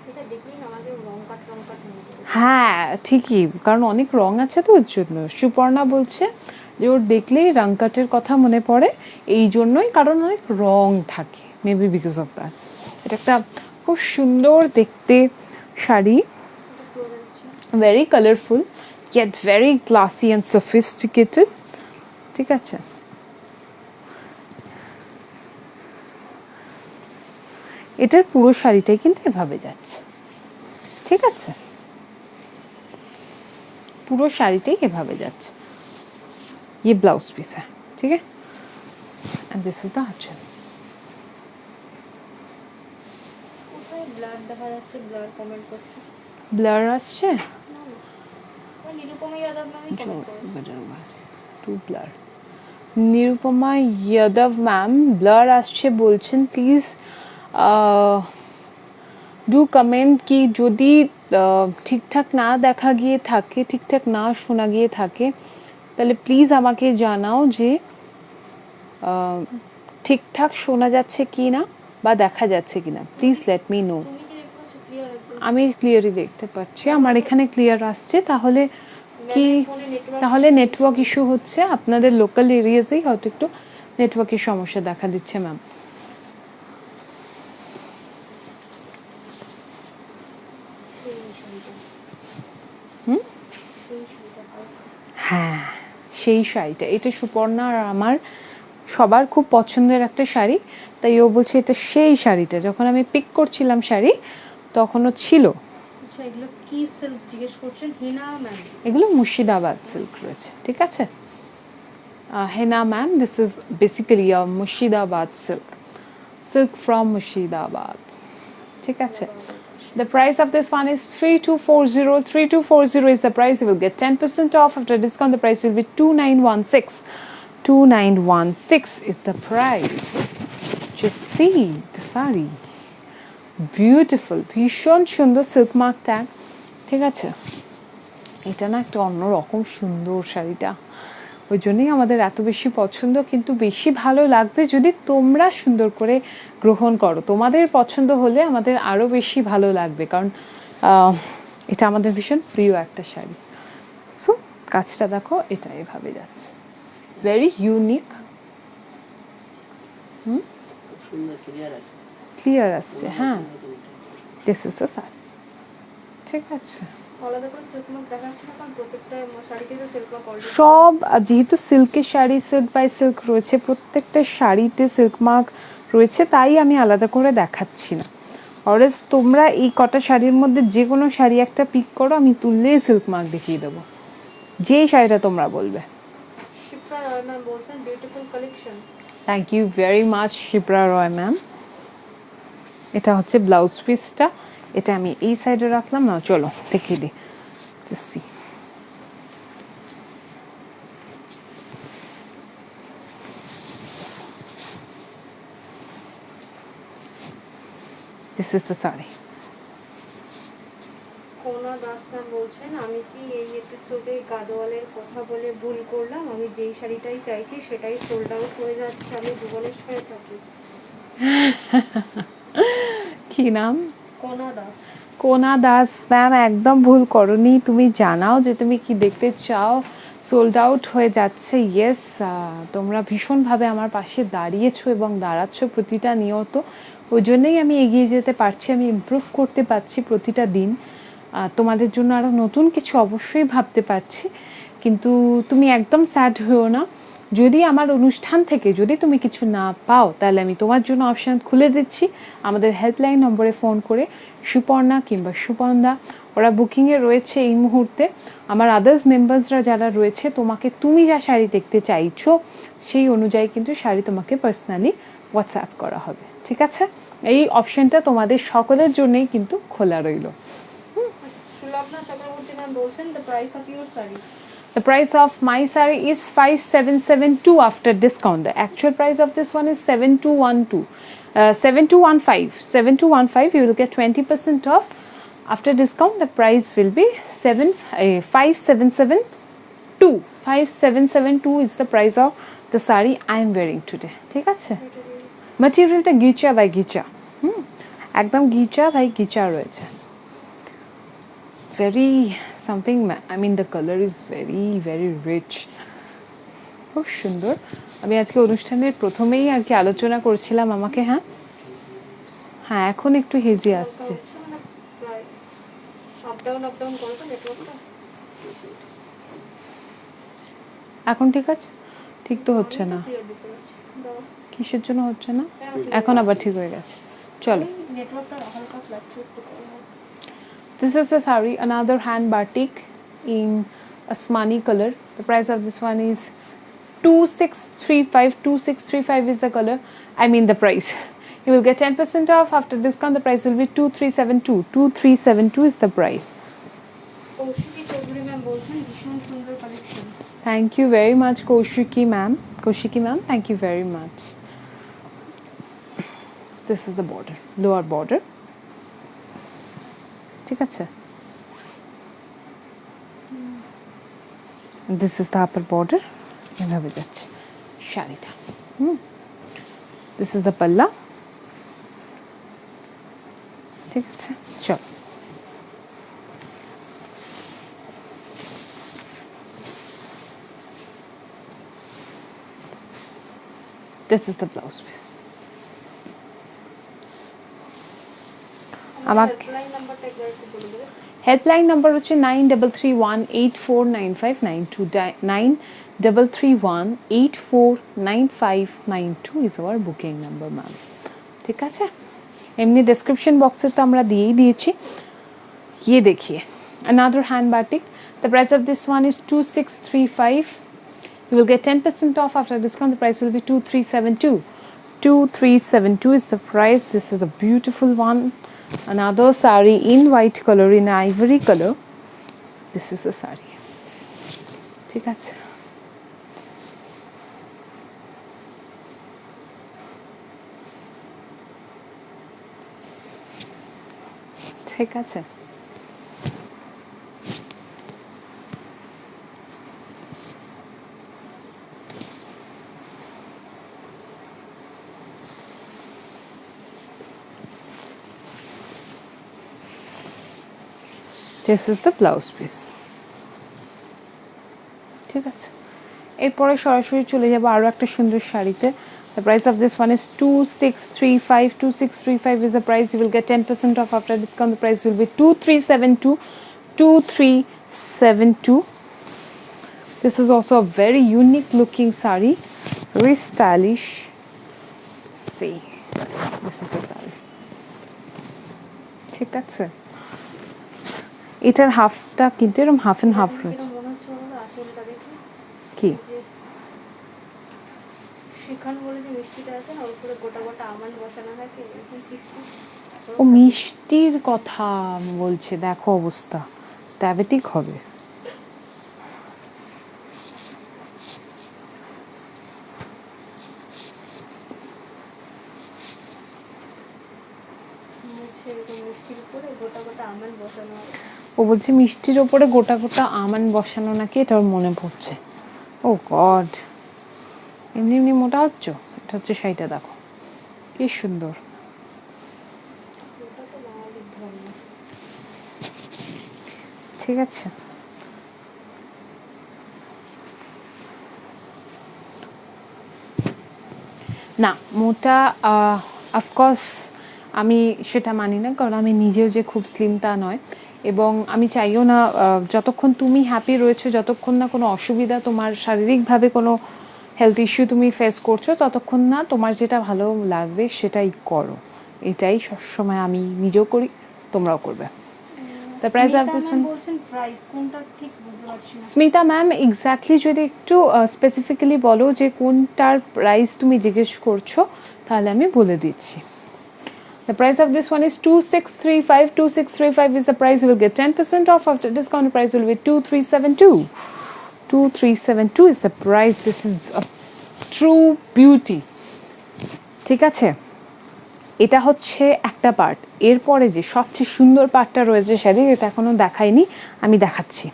এটা দেখলেই আমাদের রং কাট মনে করে। হ্যাঁ ঠিকই, কারণ অনেক রং আছে তো ওর জন্য। সুপর্ণা বলছে যে ওর দেখলেই রং কাটের কথা মনে পড়ে, এই জন্যই, কারণ অনেক রং থাকে, মেবি বিকজ অফ দ্যাট। এটা একটা খুব সুন্দর দেখতে sari, very colourful, yet very classy and sophisticated. ঠিক আছে, এটার পুরো শাড়িটাই কিন্তু এভাবে যাচ্ছে, ঠিক আছে? পুরো শাড়িটাই এভাবে যাচ্ছে। ये ब्लाउज पीस है, ठीक है, एंड दिस इज द आंचल। কোথায় ব্লার দেখা যাচ্ছে? ব্লার কমেন্ট করছে। ব্লার আসছে, নিরুপমা যাদব নামই কমেন্ট করেছে। Too blur. Nirupama Yadav ma'am blur আসছে বলছেন, প্লিজ ডু কমেন্ট কি যদি ঠিকঠাক না দেখা গিয়ে থাকে, ঠিকঠাক না শোনা গিয়ে থাকে, তাহলে প্লিজ আমাকে জানাও যে ঠিকঠাক শোনা যাচ্ছে কি না বা দেখা যাচ্ছে কি না, প্লিজ লেট মি নো। তুমি কি দেখতে পাচ্ছ ক্লিয়ার একদম? আমি ক্লিয়ারই দেখতে পাচ্ছি, আমার এখানে ক্লিয়ার আসছে। তাহলে কি, ম্যামের ফোনে নেটওয়ার্ক তাহলে নেটওয়ার্ক ইস্যু হচ্ছে, আপনাদের লোকাল এরিয়াতেই হয়তো একটু নেটওয়ার্কের সমস্যা দেখা দিচ্ছে ম্যাম। হ্যাঁ, সেই শাড়িটা, এটা সুপর্ণা আর আমার সবার খুব পছন্দের একটা শাড়ি, তাই ও বলছে এটা সেই শাড়িটা। যখন আমি পিক করছিলাম শাড়ি তখনও ছিল। আচ্ছা, এগুলো কি সিল্ক জিজ্ঞেস করছেন? হেনা ম্যাম। এগুলো মুর্শিদাবাদ সিল্ক রয়েছে, ঠিক আছে? Hena ma'am, this is basically a Murshidabad silk, silk from Murshidabad, ঠিক আছে? The price of this one is 3240. 3240 is the price. You will get 10% off. After discount, the price will be 2916. 2916 is the price. Just see the sari. Beautiful. ভীষণ সুন্দর silk mark tag, ঠিক আছে? এটা না একটা অন্যরকম সুন্দর শাড়িটা, ওই জন্যই আমাদের এত বেশি পছন্দ। কিন্তু বেশি ভালো লাগবে যদি তোমরা সুন্দর করে গ্রহণ করো। তোমাদের পছন্দ হলে আমাদের আরও বেশি ভালো লাগবে, কারণ এটা আমাদের ভীষণ প্রিয় একটা শাড়ি। সো কাজটা দেখো, এটা এভাবে যাচ্ছে, ভেরি ইউনিক। খুব সুন্দর ক্লিয়ার আছে। ক্লিয়ার আসছে, হ্যাঁ। দিস ইজ দ্য শাড়ি, ঠিক আছে? আলাদা করে সিল্ক মার্ক দেখাচ্ছে না, কারণ প্রত্যেকটা শাড়িতেই তো সিল্ক মার্ক অলরেডি। সব যেহেতু সিল্কের শাড়ি, সিল্ক বাই সিল্ক রয়েছে, প্রত্যেকটা শাড়িতে সিল্ক মার্ক রয়েছে, তাই আমি আলাদা করে দেখাচ্ছি না। অরেস তোমরা এই কটা শাড়ির মধ্যে যে কোনো শাড়ি একটা পিক করো, আমি তুললেই সিল্ক মার্ক দেখিয়ে দেবো, যেই শাড়িটা তোমরা বলবে। শিপ্রা রয় ম্যাম বলছেন beautiful collection. Thank you very much Shipra Roy ma'am. এটা হচ্ছে ব্লাউজ পিসটা, এটা আমি এই সাইডে রাখলাম না, চলো দেখিয়ে দিই। C this is the sari. কোনা দাস ম্যাম বলছেন, আমি কি এই এপিসোডে গাদোয়ালের কথা বলে ভুল করলাম? আমি যেই শাড়িটাই চাইছি সেটাই সোল্ড আউট হয়ে যাচ্ছে। আমি ভুবনেশ্বরে থাকি। কি নাম? কোনা দাস। কোনা দাস ম্যাম, একদম ভুল করনি। তুমি জানাও যে তুমি কি দেখতে চাও, সোল্ড আউট হয়ে যাচ্ছে। ইয়েস, তোমরা ভীষণভাবে আমার পাশে দাঁড়িয়েছো এবং দাঁড়াচ্ছ প্রতিটা নিয়ত, ওই জন্যই আমি এগিয়ে যেতে পারছি, আমি ইমপ্রুভ করতে পারছি প্রতিটা দিন। তোমাদের জন্য আরও নতুন কিছু অবশ্যই ভাবতে পারছি। কিন্তু তুমি একদম স্যাড হও না, যদি আমার অনুষ্ঠান থেকে যদি তুমি কিছু না পাও, তাহলে আমি তোমার জন্য অপশান খুলে দিচ্ছি। আমাদের হেল্পলাইন নম্বরে ফোন করে সুপর্ণা কিংবা সুপর্ণা, ওরা বুকিংয়ে রয়েছে এই মুহূর্তে। আমার আদার্স মেম্বার্সরা যারা রয়েছে, তোমাকে তুমি যা শাড়ি দেখতে চাইছো সেই অনুযায়ী কিন্তু শাড়ি তোমাকে পার্সোনালি হোয়াটসঅ্যাপ করা হবে, ঠিক আছে? এই অপশানটা তোমাদের সকলের জন্যই কিন্তু খোলা রইল। সুলগ্না চক্রবর্তী ম্যাম বলছেন the price of your sari. The price of my saree is 5772 after discount. The actual price of this one is 7212. 7215. 7215. You will get 20% off. After discount, the price will be 5772. 5772 is the price of the saree I am wearing today. ঠিক আছে? Materialটা গিচা by গিচা, একদম গিচা by গিচা রয়েছে। Very something, I mean the color is very very rich, খুব সুন্দর। আমি আজকে অনুষ্ঠানের প্রথমেই আর কি আলোচনা করছিলাম আমাকে, হ্যাঁ হ্যাঁ এখন একটু হেজি আসছে। আপ ডাউন করো তো নেটওয়ার্কটা। এখন ঠিক আছে? ঠিক তো হচ্ছে না, কিসের জন্য হচ্ছে না? এখন আবার ঠিক হয়ে গেছে, চলো নেটওয়ার্কটা হালকা ফ্ল্যাকচুয়েট করে। This is the sari, another hand batik in Asmani color. The price of this one is 2635. 2635 is the color. I mean the price. You will get 10% off. After discount, the price will be 2372. 2372 is the price. Kaushiki Chowdhury ma'am বলছেন ভীষণ সুন্দর collection. Thank you very much, Kaushiki ma'am. Kaushiki ma'am, thank you very much. This is the border, lower border. ঠিক আছে? This is the upper border. এভাবে যাচ্ছে শাড়িটা। This is the palla. ঠিক আছে? চলো। This is the blouse piece. আমাকে helpline নাম্বারটা একবার একটু বলে দেবে। হেল্পলাইন নাম্বার হচ্ছে 9331849592 9331849592 is hour booking number ma'am. ঠিক আছে, এমনি ডেসক্রিপশন বক্সে তো আমরা দিয়েই দিয়েছি। ये देखिए another hand batik. The price of this one is 2635. You will get 10% off. After discount, the price will be 2372. 2372 is the price. This is a beautiful one. Another sari in white color, in ivory color. This is the sari. ঠিক আছে, ঠিক আছে। This is the blouse piece. ঠিক আছে, এরপরে সরাসরি চলে যাব আরো একটা সুন্দর শাড়িতে। The price of this one is 2635. 2635 is the price. You will get 10% off. After discount, the price will be 2372. 2372. This is also a very unique looking sari, very stylish. See, this is the sari. ঠিক আছে, এটার হাফটা কিন্তু এরকম half and half রয়েছে। মনে হচ্ছে ওর আঁচলটা দেখে কি যে শিখান বলে যে মিষ্টিটা আছে না, ওর উপরে গোটা গোটা আমন্ড বসানো থাকে এরকম পিস পিস। ও মিষ্টির কথা বলছে, দেখো অবস্থা, ডায়াবেটিক হবে। এরকম মিষ্টির উপরে গোটা গোটা আমন্ড বসানো হয়। ও বলছে মিষ্টির ওপরে গোটা গোটা আমন্ড বসানো নাকি, এটা ওর মনে পড়ছে। ও গড, এমনি এমনি মোটা হচ্ছ? এটা হচ্ছে শাড়িটা দেখো কি সুন্দর। ওটা তো বাঙালির ধর্ম। ঠিক আছে, না মোটা অফকোর্স আমি সেটা মানি না, কারণ আমি নিজেও যে খুব স্লিম তা নয়, এবং আমি চাইও না যতক্ষণ তুমি হ্যাপি রয়েছো, যতক্ষণ না কোনো অসুবিধা, তোমার শারীরিকভাবে কোনো হেলথ ইস্যু তুমি ফেস করছো, ততক্ষণ না তোমার যেটা ভালো লাগবে সেটাই করো। এটাই সবসময় আমি নিজেও করি, তোমরাও করবে। The price of this one বলছেন প্রাইস কোনটা ঠিক বুঝতে পারছি না। স্মিতা ম্যাম এক্স্যাক্টলি যদি একটু স্পেসিফিক্যালি বলো যে কোনটার প্রাইস তুমি জিজ্ঞেস করছো, তাহলে আমি বলে দিচ্ছি। The price of this one is 2635. 2635 is the price. You will get 10% off. After discount, the price will be 2372. 2372 is the price. This is a true beauty. ঠিক আছে, এটা হচ্ছে একটা পার্ট। এরপরে যে সবচেয়ে সুন্দর পার্টটা রয়েছে শাড়ির, এটা এখনো দেখাইনি, আমি দেখাচ্ছি।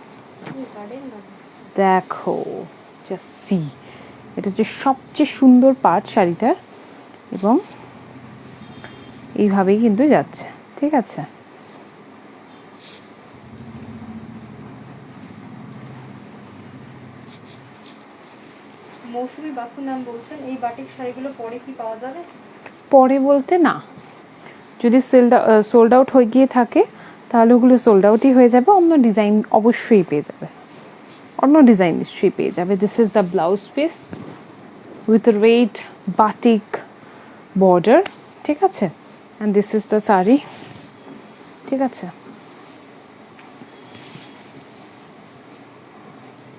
দেখো, জাস্ট সি, এটা হচ্ছে সবচেয়ে সুন্দর পার্ট শাড়িটার, এবং এইভাবেই কিন্তু যাচ্ছে। ঠিক আছে, মৌসুমী বাসু ম্যাম বলছেন এই বাটিক শাড়িগুলো পরে কি পাওয়া যাবে? পরে বলতে না, যদি সোল্ড আউট হয়ে গিয়ে থাকে তাহলে ওগুলো সোল্ড আউটই হয়ে যাবে, অন্য ডিজাইন অবশ্যই পেয়ে যাবে, অন্য ডিজাইন নিশ্চয়ই পেয়ে যাবে। This is the blouse piece with red batik border. ঠিক আছে, and this is the sari. ঠিক আছে,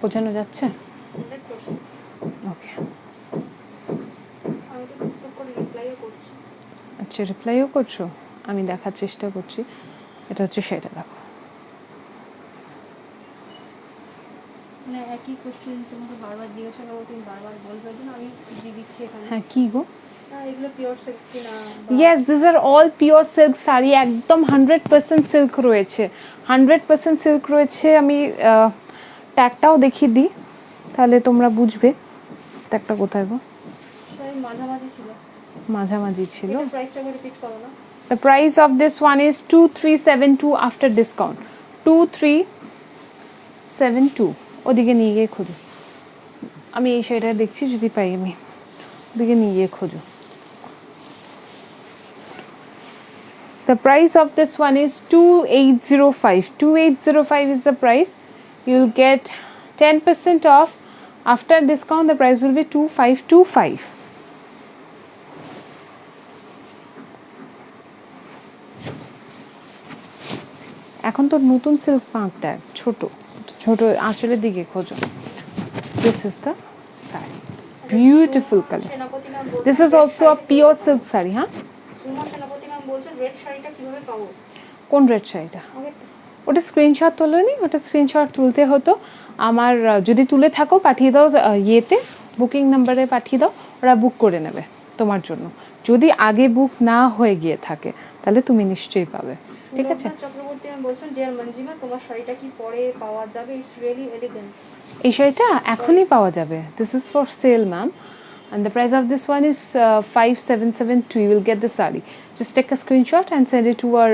বোঝানো যাচ্ছে? 100%। ওকে, আমি তো টুকটুক করে রিপ্লাইও করছি। আচ্ছা রিপ্লাইও করছো, আমি দেখার চেষ্টা করছি। এটা হচ্ছে সেটা, দেখো মানে একই কোশ্চেন তোমাকে বারবার জিজ্ঞাসা করবো, তুমি বারবার বলবে, জন্য আমি দিয়ে দিচ্ছি এখানে। হ্যাঁ কি গো? এগুলো পিওর সিল্ক কিনা? Yes, this are all pure silk sari, একদম 100% সিল্ক রয়েছে, 100% সিল্ক রয়েছে। আমি ট্যাগটাও দেখিয়ে দিই, তাহলে তোমরা বুঝবে। ট্যাগটা কোথায় গো? সবাই মাঝামাঝি ছিল। মাঝামাঝি ছিল। এটা প্রাইসটা রিপিট করো না। The price of this one is 2372 after discount. 2372. ওদিকে নিয়ে গিয়ে খোঁজো, আমি এই শাড়িটা দেখছি, যদি পাই আমি। ওদিকে নিয়ে গিয়ে খোঁজো। The price of this one is 2805. 2805 is the price. You'll get 10% off. After discount, the price will be 2525. এখন তো নতুন সিল্ক পাঙ্ক ট্যাগ, ছোট ছোট আঁচলের দিকে খোঁজো। This is the saree. Beautiful color. সেনাপতি ম্যাম বলছেন This is also a pure silk saree, হ্যাঁ? সুমা সেনাপতি ম্যাম বলছেন রেড শাড়িটা কিভাবে পাবো? কোন রেড শাড়িটা? আমাকে ওটা স্ক্রিনশট তোলোনি? ওটা স্ক্রিনশট তুলতে হতো আমার, যদি তুলে থাকো পাঠিয়ে দাও ইয়েতে, বুকিং নাম্বারে পাঠিয়ে দাও, ওরা বুক করে নেবে তোমার জন্য। যদি আগে বুক না হয়ে গিয়ে থাকে তাহলে তুমি নিশ্চয়ই পাবে। ঠিক আছে, সুলগ্না চক্রবর্তী ম্যাম বলছেন ডিয়ার মঞ্জিমা তোমার শাড়িটা কি পরে পাওয়া যাবে? It's really elegant. এই শাড়িটা এখনই পাওয়া যাবে। This is for sale ma'am, and the price of this one is 5772. You will get the saree. Just take a screenshot and send it to our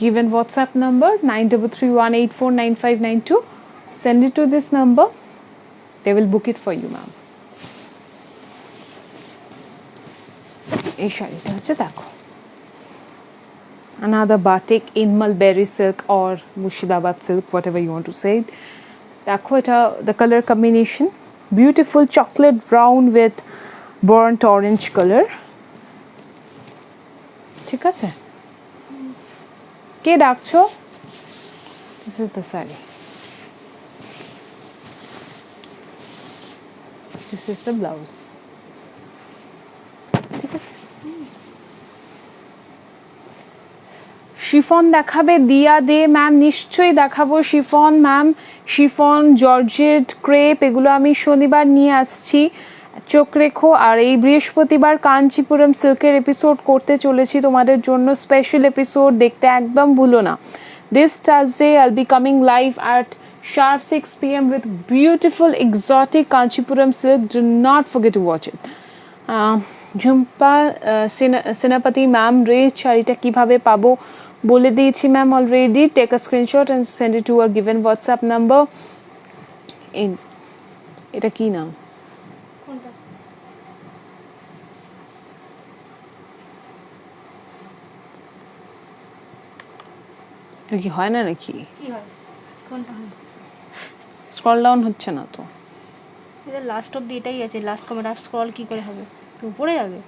given WhatsApp number 9331849592. Send it to this number. They will book it for you, ma'am. এই শাড়িটা হচ্ছে দেখো, another batik in mulberry silk or Murshidabad silk, whatever you want to say. দেখো এটা the color combination, beautiful chocolate brown with burnt orange color. ঠিক আছে, কে ডাকছো? This is the saree. This is the blouse. ঠিক আছে, chiffon দেখাবে? দিয়া দে ma'am, নিশ্চয়ই দেখাবো chiffon ma'am. Chiffon, georgette, crepe, এগুলো আমি শনিবার নিয়ে আসছি, চোখ রেখো। আর এই বৃহস্পতিবার কাঞ্চিপুরম সিল্কের এপিসোড করতে চলেছি তোমাদের জন্য, স্পেশাল এপিসোড, দেখতে একদম ভুলো না। This Thursday I'll be coming live at sharp 6 p.m. with beautiful exotic Kanchipuram silk. Do not forget to watch it. Jhumpa সেনাপতি ম্যাম, রেড শাড়িটা কিভাবে পাবো বলে দিয়েছি ma'am already. Take a screenshot and send it to our given WhatsApp number. এটা কি নাম? কোনটা? এটা কি হয় না নাকি? কি হয়? কোনটা হয়? স্ক্রল ডাউন হচ্ছে না তো। এটা লাস্ট অব্দি এটাই আছে, লাস্ট কমেন্ট। আর স্ক্রল কি করে হবে? তো উপরে যাবে।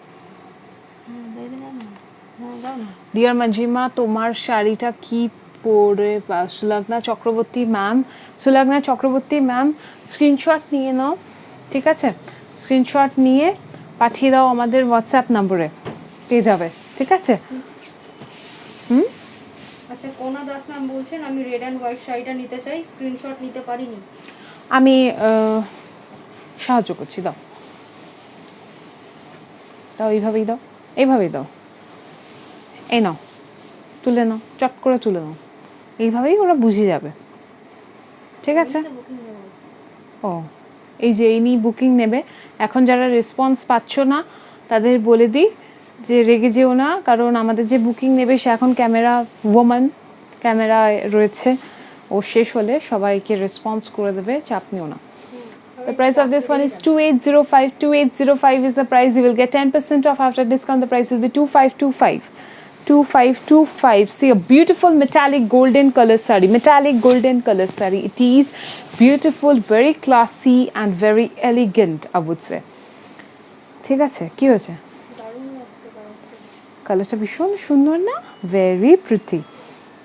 দাও না। ডিয়ার মঞ্জিমা, তোমার শাড়িটা কি পরে? Sulagna Chakraborty ma'am, Sulagna Chakraborty ma'am, screenshot নিয়ে নাও। ঠিক আছে, স্ক্রিনশট নিয়ে পাঠিয়ে দাও আমাদের হোয়াটসঅ্যাপ নম্বরে, পেয়ে যাবে। ঠিক আছে। আচ্ছা, কোনা দাস ম্যাম বলছেন আমি রেড অ্যান্ড হোয়াইট শাড়িটা নিতে চাই, স্ক্রিনশট নিতে পারিনি। আমি সাহায্য করছি, দাও দাও, এইভাবেই দাও, এইভাবেই দাও, এই নাও, তুলে নাও, চট করে তুলে নাও, এইভাবেই ওরা বুঝে যাবে। ঠিক আছে। ও, এই যে ইনি বুকিং নেবে। এখন যারা রেসপন্স পাচ্ছ না তাদের বলে দিই যে রেগে যেও না, কারণ আমাদের যে বুকিং নেবে সে এখন ক্যামেরা ওম্যান, ক্যামেরায় রয়েছে, ও শেষ হলে সবাইকে রেসপন্স করে দেবে, চাপ নিও না। The price of this one is 2805. 2805 is the price. You will get 10% off after discount. The price will be 2525. 2525. See, a beautiful metallic golden color saree. Metallic golden color saree. It is beautiful, very classy and very elegant, I would say. ঠিক আছে, কি হয়েছে? কালারটা ভীষণ সুন্দর না, very pretty.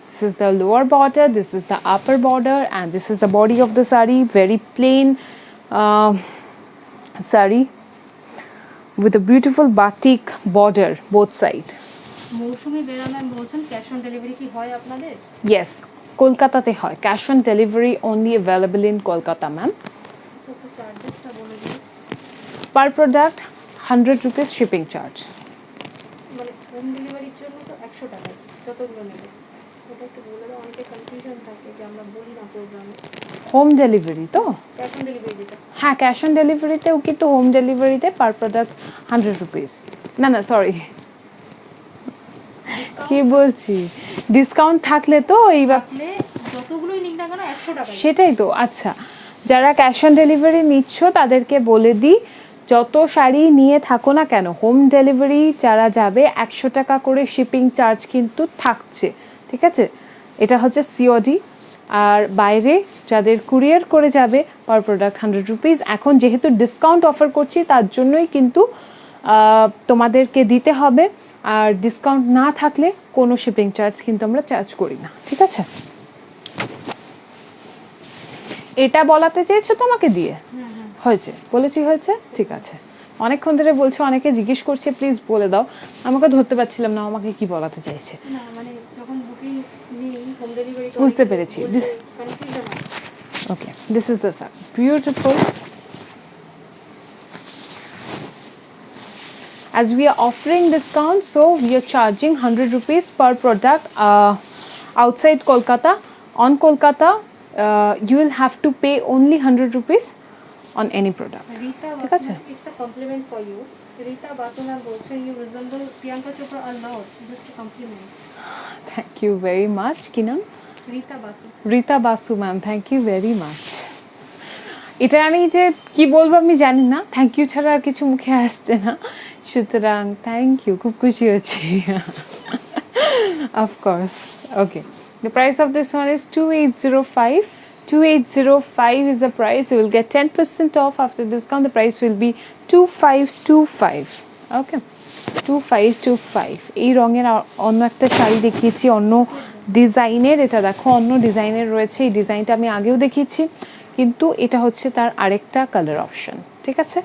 This is the lower border, this is the upper border, and this is the body of the sari. Very plain sari with a beautiful batik border both side. Mousumi Bera ma'am বলছেন cash on delivery কি হয় আপনাদের? Yes, কলকাতাতে হয়, cash on delivery only available in Kolkata, ma'am. আচ্ছা, একটু চার্জেসটা বলে দিন। Per product 100 rupees shipping charge. মানে হোম ডেলিভারির জন্য তো 100 টাকা যতগুলো নেবে, এটা একটু বলে দাও। অনেকে কনফিউশন থাকে যে আমরা বলি না প্রোগ্রামে হোম ডেলিভারি তো, ক্যাশ অন ডেলিভারি যেটা। হ্যাঁ ক্যাশ অন ডেলিভারিতেও, কিন্তু হোম ডেলিভারিতে পার প্রোডাক্ট 100 রুপিস। না না সরি, কি বলছি, ডিসকাউন্ট থাকলে তো এই আপনি যতগুলোই নিক না কেন 100 টাকা। সেটাই তো। আচ্ছা, যারা ক্যাশ অন ডেলিভারি নিচ্ছ তাদেরকে বলে দিই, যত শাড়ি নিয়ে থাকো না কেন হোম ডেলিভারি যারা যাবে 100 টাকা করে শিপিং চার্জ কিন্তু থাকছে, ঠিক আছে? এটা হচ্ছে সিওডি। আর বাইরে যাদের কুরিয়ার করে যাবে পার প্রোডাক্ট 100 রুপিস। এখন যেহেতু ডিসকাউন্ট অফার করছি তার জন্যই কিন্তু তোমাদেরকে দিতে হবে, আর ডিসকাউন্ট না থাকলে কোনো শিপিং চার্জ কিন্তু আমরা চার্জ করি না, ঠিক আছে? এটা বলাতে চেয়েছো তোমাকে দিয়ে? হয়েছে, বলেছি হয়েছে, ঠিক আছে। অনেকক্ষণ ধরে বলছো, অনেকে জিজ্ঞেস করছে প্লিজ বলে দাও, আমাকে ধরতে পারছিলাম না আমাকে কি বলাতে চাইছে। না মানে যখন বুকিং নিই হোম ডেলিভারি বুঝতে পেরেছি। কনফিউশন হয়। Okay, this is the sari. Beautiful. As we are offering discount, so we are charging 100 rupees per product outside Kolkata. On Kolkata, you will have to pay only 100 rupees on any product. Rita ঠিক আছে? Basu, it's a compliment for you. Rita Basu ma'am বলছেন you resemble Priyanka Chopra a lot. Just a compliment. Thank you very much, Kinam. Rita Basu. Rita Basu ma'am, thank you very much. এটা আমি যে কি বলবো আমি জানি না, thank you ছাড়া আর কিছু মুখে আসছে না, সুতরাং থ্যাংক ইউ, খুব খুশি হচ্ছি। Of course. Okay, the price of this one is 2805. 2805 is the price. You will get 10% off after discount. The price will be 2525. Okay, 2525. এই রঙের অন্য একটা শাড়ি দেখিয়েছি অন্য ডিজাইনের, এটা দেখো অন্য ডিজাইনের রয়েছে। এই ডিজাইনটা আমি আগেও দেখিয়েছি, কিন্তু এটা হচ্ছে তার আরেকটা কালার অপশন, ঠিক আছে?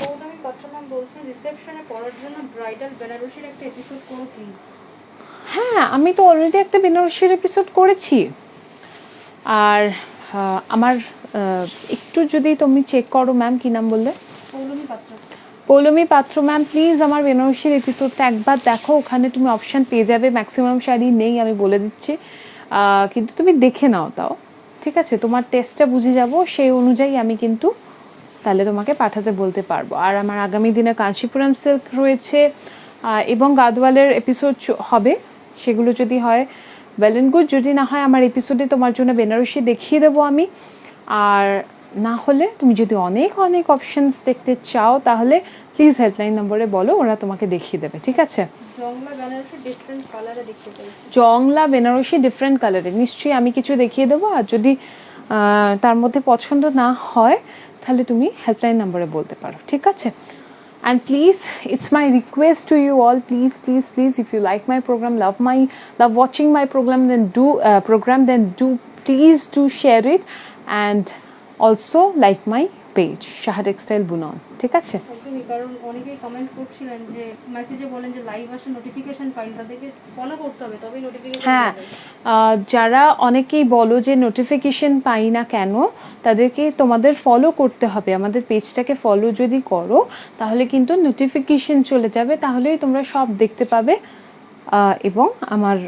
পৌর্ণমী পাত্র ম্যাম বলছেন রিসেপশনে পরার জন্য ব্রাইডাল বেনারসির একটা এপিসোড করো প্লিজ। হ্যাঁ, আমি তো অলরেডি একটা বেনারসির এপিসোড করেছি। আর আমার একটু যদি তুমি চেক করো ম্যাম, কি নাম বললে? পৌর্ণমী পাত্র। পৌলমী পাত্র ম্যাম, প্লিজ আমার বেনারসির এপিসোডটা একবার দেখো, ওখানে তুমি অপশান পেয়ে যাবে। ম্যাক্সিমাম শাড়ি নেই আমি বলে দিচ্ছি, কিন্তু তুমি দেখে নাও তাও, ঠিক আছে? তোমার টেস্টটা বুঝে যাব, সেই অনুযায়ী আমি কিন্তু তাহলে তোমাকে পাঠাতে বলতে পারবো। আর আমার আগামী দিনে কাঞ্চিপুরম সিল্ক রয়েছে এবং গাদওয়ালের এপিসোড হবে, সেগুলো যদি হয় ওয়েল অ্যান্ড গুড, যদি না হয় আমার এপিসোডে তোমার জন্য বেনারসি দেখিয়ে দেবো আমি। আর না হলে তুমি যদি অনেক অনেক অপশনস দেখতে চাও তাহলে প্লিজ হেল্পলাইন নম্বরে বলো, ওরা তোমাকে দেখিয়ে দেবে, ঠিক আছে? জংলা বেনারসি ডিফারেন্ট কালারে দেখতে চাইছি। জংলা বেনারসি ডিফারেন্ট কালারে নিশ্চয়ই আমি কিছু দেখিয়ে দেবো। আর যদি তার মধ্যে পছন্দ না হয় তাহলে তুমি হেল্পলাইন নম্বরে বলতে পারো, ঠিক আছে? And please, it's my request to you all, please, please, please, if you like my program, love watching my program, then do please do share it, and also like my page Shaha Textile Bunon, ঠিক আছে? একদমই, কারণ অনেকেই comment করছিলেন যে মেসেজে বলেন যে লাইভ আসলে নোটিফিকেশন পাই না, তাদেরকে ফলো করতে হবে তবে নোটিফিকেশন। হ্যাঁ, যারা অনেকেই বলো যে নোটিফিকেশন পাই না কেন, তাদেরকে তোমাদের ফলো করতে হবে। আমাদের পেজটাকে ফলো যদি করো তাহলে কিন্তু নোটিফিকেশন চলে যাবে, তাহলেই তোমরা সব দেখতে পাবে এবং আমার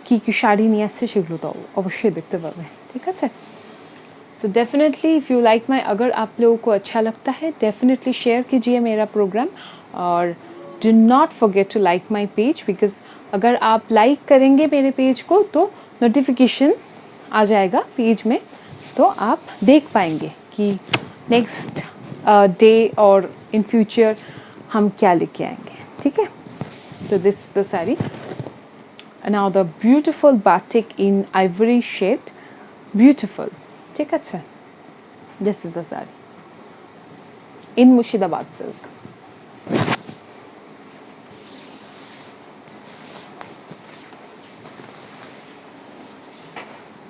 কি কি শাড়ি নিয়ে আসছে সেগুলো তো অবশ্যই দেখতে পাবে, ঠিক আছে? So definitely if you like my, अगर आप लोगों को अच्छा लगता है डेफिनेटली शेयर कीजिए मेरा प्रोग्राम, और do not forget to like my page, because अगर आप लाइक करेंगे मेरे पेज को तो नोटिफिकेशन आ जाएगा पेज में, तो आप देख पाएंगे कि नेक्स्ट डे और इन फ्यूचर हम क्या लेके आएंगे, ठीक है? तो this is the sari, now the beautiful batik in ivory shade, beautiful, ঠিক আছে? This is the sari in Murshidabad silk.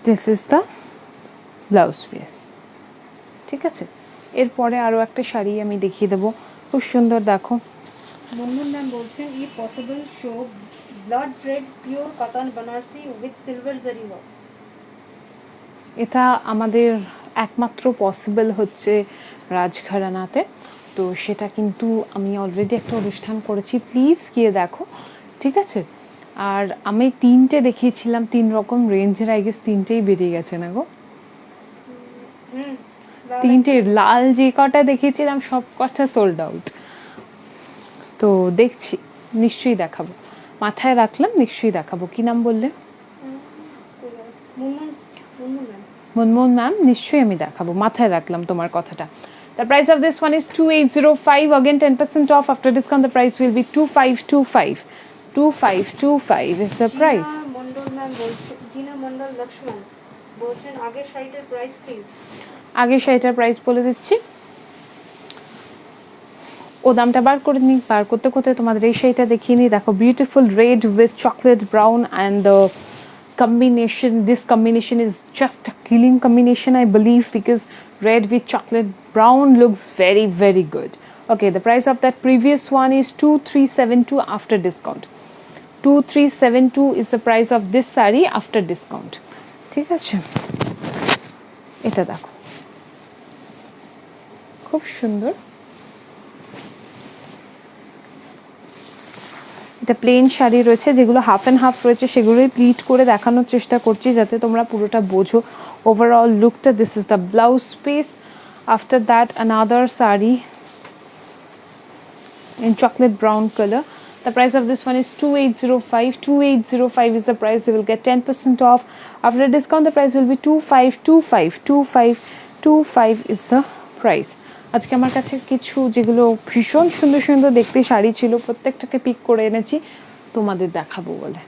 This is the blouse piece. ঠিক আছে, এরপরে আরও একটা শাড়ি আমি দেখিয়ে দেবো, খুব সুন্দর দেখো। মুনমুন ম্যাম বলছেন ই possible show blood red pure cotton Banarasi with silver zari work. এটা আমাদের একমাত্র পসিবল হচ্ছে রাজঘরানাতে, তো সেটা কিন্তু আমি অলরেডি একটা অনুষ্ঠান করেছি, প্লিজ গিয়ে দেখো। ঠিক আছে, আর আমি তিনটে দেখিয়েছিলাম, 3 রকম রেঞ্জের, আই গেস তিনটেই বেরিয়ে গেছে না গো? তিনটে লাল যে কটা দেখিয়েছিলাম সব কটা সোল্ড আউট, তো দেখছি নিশ্চয়ই দেখাবো, মাথায় রাখলাম নিশ্চয়ই দেখাবো। কি নাম বললে? মুনমুন ম্যাম, নিশ্চয়ই আমি দেখাবো, মাথায় রাখলাম তোমার কথাটা। The price of this one is 2805, again 10% off. After discount the price will be 2525. 2525 is the price. Mondal ma'am বলছেন, জিনা মন্ডল লক্ষ্মণ বলছেন আগের শাড়িটার প্রাইস প্লিজ। আগে শাড়িটার প্রাইস বলে দিচ্ছি, ও দামটা বার করে নিই, বার করতে করতে তোমাদের এই শাড়িটা দেখিয়ে নিই। দেখো, beautiful red with chocolate brown and the combination, this combination is just a killing combination, I believe, because red with chocolate brown looks very, very good. Okay, the price of that previous one is 2372 after discount. 2372 is the price of this saree after discount. ঠিক আছে, এটা দেখো খুব সুন্দর। এটা plane sari রয়েছে, যেগুলো half and half রয়েছে সেগুলোই প্লিট করে দেখানোর চেষ্টা করছি যাতে তোমরা পুরোটা বোঝো ওভারঅল লুকটা। This is the blouse piece. After that another saree in chocolate brown color. The price of this one is 2805. 2805 is the price. You will get 10% off. After discount the price will be 2525. 2525 is the price. আজকে আমার কাছে কিছু যেগুলো ভীষণ সুন্দর সুন্দর দেখতে শাড়ি ছিল, প্রত্যেকটাকে পিক করে এনেছি তোমাদের দেখাবো বলে।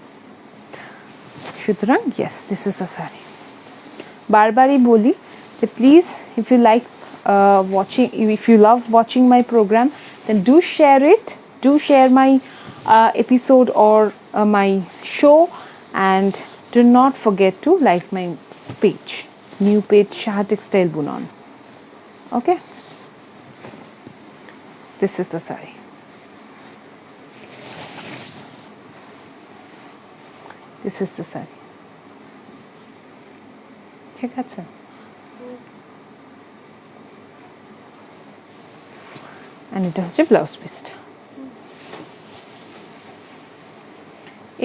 সুতরাং yes, this is the sari. বারবারই বলি যে please, if you like watching, if you love watching my programme, then do share it, do share my episode or my show, and do not forget to like my page, new page Shaha Textile Bunan. Okay, this is the saree. This is the saree. ঠিক আছে, and এটা হচ্ছে blouse পিসটা।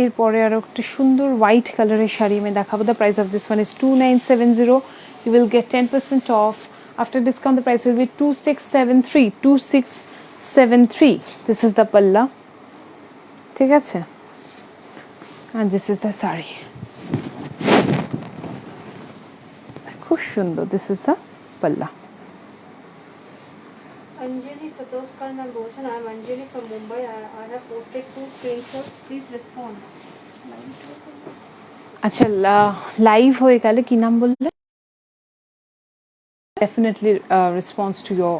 এরপরে আরও একটা সুন্দর white কালারের শাড়ি আমি দেখাবো। The price of this one is 2970. You will get 10% off. After discount the price will be 2673. 2673. This is the পাল্লা। ঠিক আছে, and this is the sari, খুব সুন্দর। দিস ইজ দ্য পাল্লা। Anjali Satoskar ma'am বলছেন, I am Anjali from Mumbai. I have posted 2 screenshots. Please respond. আচ্ছা, live হয়ে গেলে কি নাম বললে? Definitely responds to your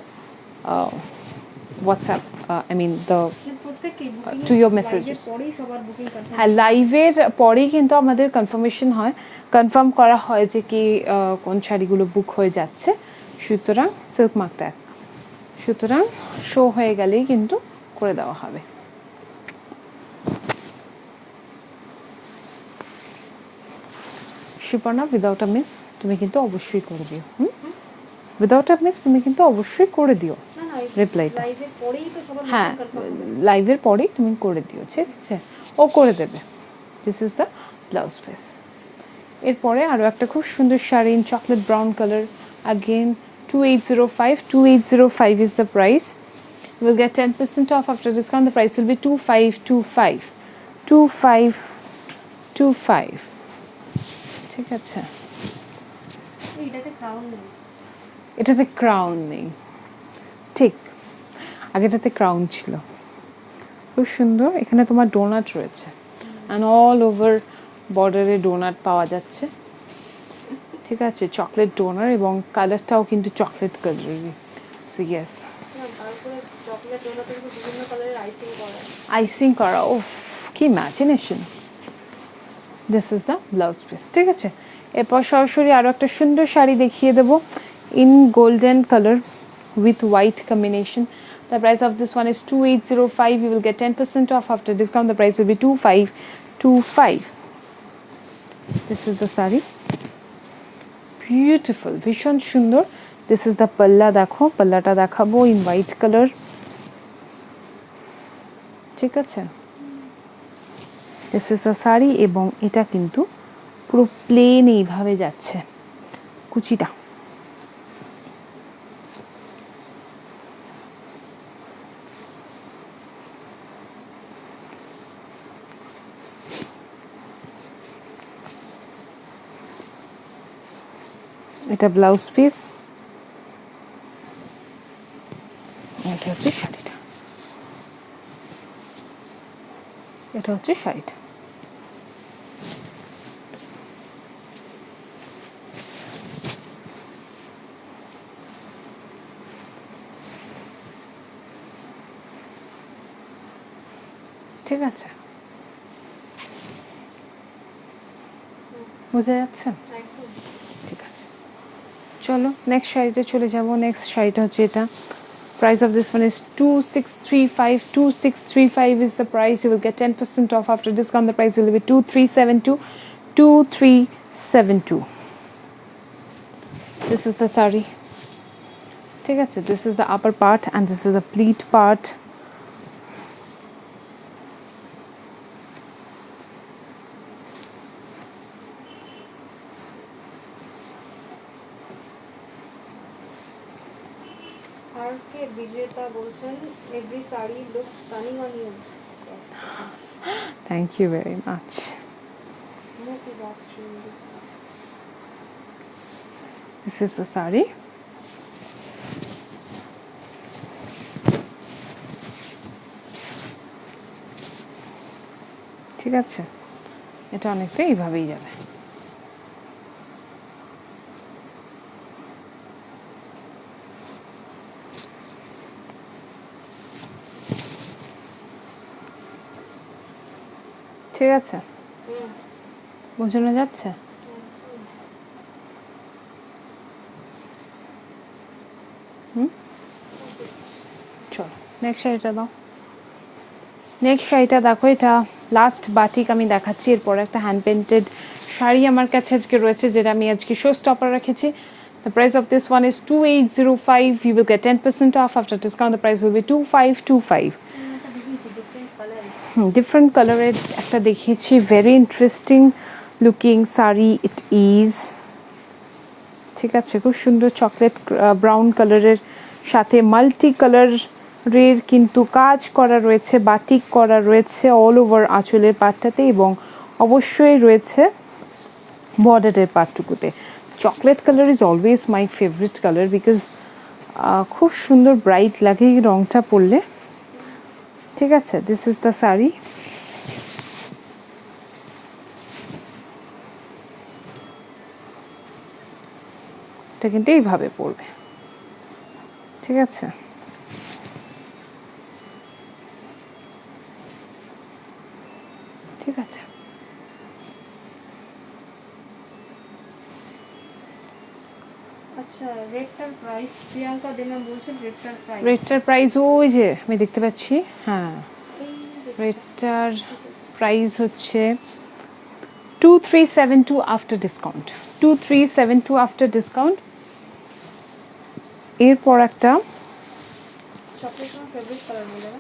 WhatsApp. I mean to your messages. হ্যাঁ, লাইভের পরেই কিন্তু আমাদের কনফার্মেশন হয়, কনফার্ম করা হয় যে কি কোন শাড়িগুলো বুক হয়ে যাচ্ছে। সুতরাং সিল্ক মার্কটা, সুতরাং শো হয়ে গেলেই কিন্তু করে দেওয়া হবে। শিপর্ণা, উইদাউট আ মিস তুমি কিন্তু অবশ্যই করে দিও। উইদাউট আ মিস তুমি কিন্তু অবশ্যই করে দিও রিপ্লাইটা। হ্যাঁ, লাইভের পরেই তুমি করে দিও, ঠিক আছে, ও করে দেবে। This is the blouse piece. এরপরে আরও একটা খুব সুন্দর sari in chocolate brown colour, again 2805. 2805 is the price. You will get 10% off. After discount the price will be 2525. 2525. ঠিক আছে, এটাতে ক্রাউন নেই, ঠিক, আগেটাতে ক্রাউন ছিল। খুব সুন্দর, এখানে তোমার ডোনাট রয়েছে অ্যান্ড অল ওভার বর্ডারে ডোনাট পাওয়া যাচ্ছে। ঠিক আছে, চকলেট ডোনার, এবং কালারটাও কিন্তু চকলেট কালারেরই। সো ইয়েস, আইসিং করা, ও কি imagination. This is the blouse piece. ঠিক আছে, এরপর সরাসরি আরও একটা সুন্দর শাড়ি দেখিয়ে দেবো in golden colour with white combination. The price of this one is 2805. You will get 10% off after discount. The price will be 2525. This is the sari. Beautiful, ভীষণ সুন্দর. This is the palla. দেখো পাল্লাটা দেখাবো in white color. ঠিক আছে, this is the sari এবং এটা কিন্তু পুরো প্লেন এইভাবে যাচ্ছে কুচিটা। এটা ব্লাউজ পিস, এটা হচ্ছে শাড়িটা, এটা হচ্ছে শাড়িটা। ঠিক আছে, বোঝা যাচ্ছে? একদম। ঠিক আছে, চলো নেক্সট শাড়িতে চলে যাব। নেক্সট শাড়িটা হচ্ছে এটা। Price of this one is 2635. 2635 is the price. You will get 10% off after discount. The price will be 2372. 2372. This is the sari. ঠিক আছে, this is the upper part and this is the pleat part. আর কে বিজেতা বলছেন every sari looks stunning on you. Thank you very much. মুখ যাচ্ছি। This is the sari. ঠিক আছে, এটা অনেকটা এইভাবেই যাবে। ঠিক আছে, বোঝানো যাচ্ছে? চলো নেক্সট শাড়িটা দাও। নেক্সট শাড়িটা দেখো, এটা লাস্ট বাটিক আমি দেখাচ্ছি। এরপর একটা হ্যান্ড পেন্টেড শাড়ি আমার কাছে আজকে রয়েছে, যেটা আমি আজকে শো স্টপার রেখেছি। The price of this one is 2805. You will get 10% off after discount. The price will be 2525. Different কালারের একটা দেখিয়েছি, very interesting looking sari it is. ঠিক আছে, খুব সুন্দর চকলেট ব্রাউন কালারের সাথে মাল্টি কালারের কিন্তু কাজ করা রয়েছে, বাটিক করা রয়েছে অল ওভার আঁচলের পাটটাতে এবং অবশ্যই রয়েছে বর্ডারের পাটটুকুতে। Chocolate colour is always my favourite colour because খুব সুন্দর ব্রাইট লাগে এই রঙটা পরলে। ঠিক আছে, দিস ইজ দ্য শাড়ি। এটা কিন্তু এইভাবে পরবে। ঠিক আছে, ঠিক আছে, আচ্ছা রেটটার প্রাইস প্রিয়াঙ্কা দেনা বলছেন রেটটার প্রাইস। রেটটার প্রাইস ওই যে আমি দেখতে পাচ্ছি, হ্যাঁ রেটটার প্রাইস হচ্ছে 2372 আফটার ডিসকাউন্ট। 2372 after discount. এরপর একটা চকলেট আমার ফেভারিট কালার বলে না।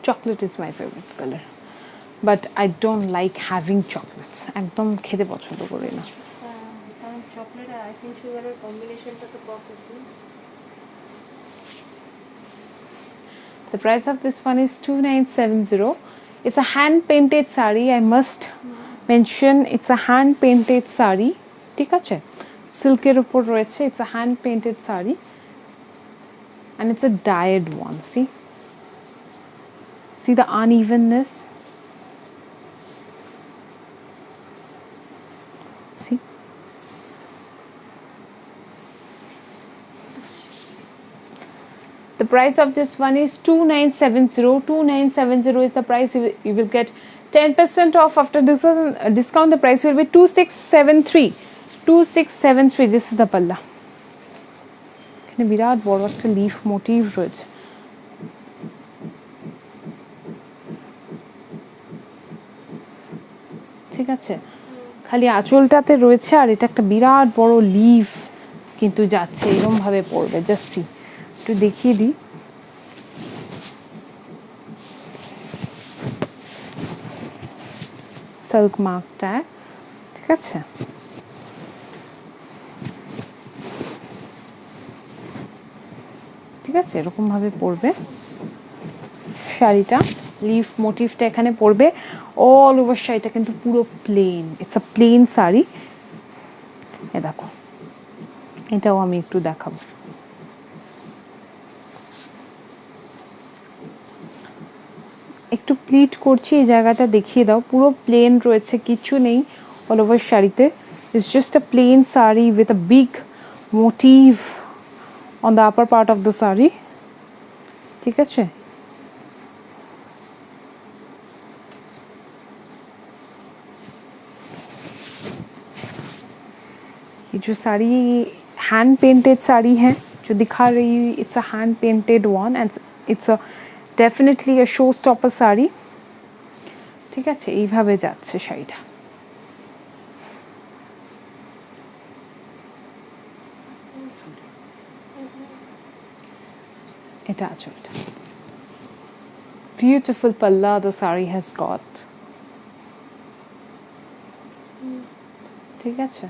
Chocolate is my favourite colour but I don't like having chocolates. একদম খেতে পছন্দ করি না। কারণ চকলেট আর আইসিং সুগারের কম্বিনেশনটা তো perfect. The price of this one is 2970. It's a hand painted sari. I must mention it's a hand painted sari. ঠিক আছে, সিল্কের উপর রয়েছে। It's a hand painted sari and it's a dyed one. See the unevenness. See. The price of this one is 2970. 2970 is the price. You will get 10% off after discount. The price will be 2673. 2673, this is the পাল্লা। এখানে বিরাট বড় একটা leaf motive রয়েছে। ঠিক আছে, খালি আঁচলটাতে রয়েছে আর এটা একটা বিরাট বড় লিফ কিন্তু যাচ্ছে, এরকম ভাবে পড়বে। জাস্ট সি, একটু দেখিয়ে দিই। সিল্ক মার্কটা, ঠিক আছে। ঠিক আছে, এরকম ভাবে পড়বে শাড়িটা, লিফ মোটিভটা এখানে পড়বে। অল ওভার শাড়িটা কিন্তু পুরো plain, it's a plain sari. এ দেখো, এটাও আমি একটু দেখাবো। একটু প্লিট করছি, এই জায়গাটা দেখিয়ে দাও। পুরো প্লেন রয়েছে, কিছু নেই অল ওভার শাড়িতে। It's just a plain sari with a big motif on the upper part of the sari. ঠিক আছে, ये जो साड़ी हैंड पेंटेड साड़ी है जो दिखा रही हूँ, it's a hand painted one and it's a definitely a show stopper sari. ঠিক আছে, এইভাবে যাচ্ছে শাড়িটা। এটা আঁচলটা। Beautiful palla the sari has got. ঠিক আছে,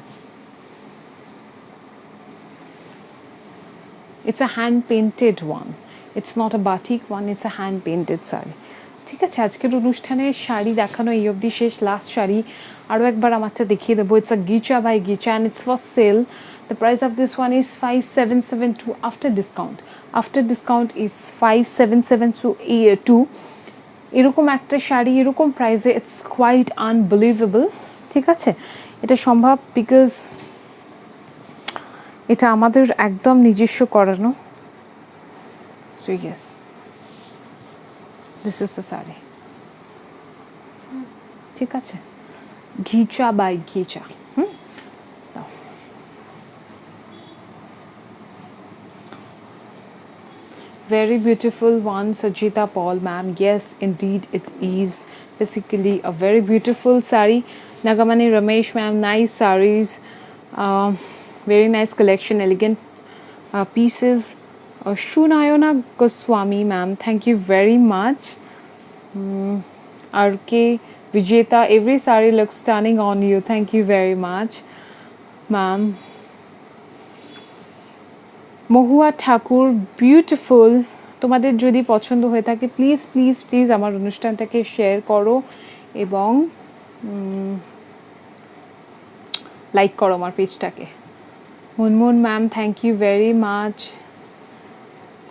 it's a hand painted one, it's not a batik one, it's a hand painted sari. ঠিক আছে, আজকের অনুষ্ঠানে শাড়ি দেখানো এই অবধি শেষ। লাস্ট শাড়ি আরও একবার আমারটা দেখিয়ে দেবো। It's a ghicha by ghicha and it's for sale. The price of this one is 5772 after discount. After discount is 5772। এরকম একটা শাড়ি এরকম প্রাইসে, ইটস কোয়াইট আনবিলিভেবল। ঠিক আছে, এটা সম্ভব বিকজ এটা আমাদের একদম নিজস্ব করানো। So yes, this is the sari. ঠিক আছে, ঘিচা by ghicha. Very beautiful one, Sajita Paul ma'am. Yes, indeed it is basically a very beautiful sari. Nagamani Ramesh ma'am, nice saris, very nice collection, elegant pieces. Shunayona Goswami ma'am, thank you very much. RK Vijeta, every sari looks stunning on you, thank you very much ma'am. Mahua Thakur, beautiful. তোমাদের যদি পছন্দ হয়ে থাকে please please please আমার অনুষ্ঠানটাকে share করো এবং like করো আমার পেজটাকে। Munmun ma'am, thank you very much.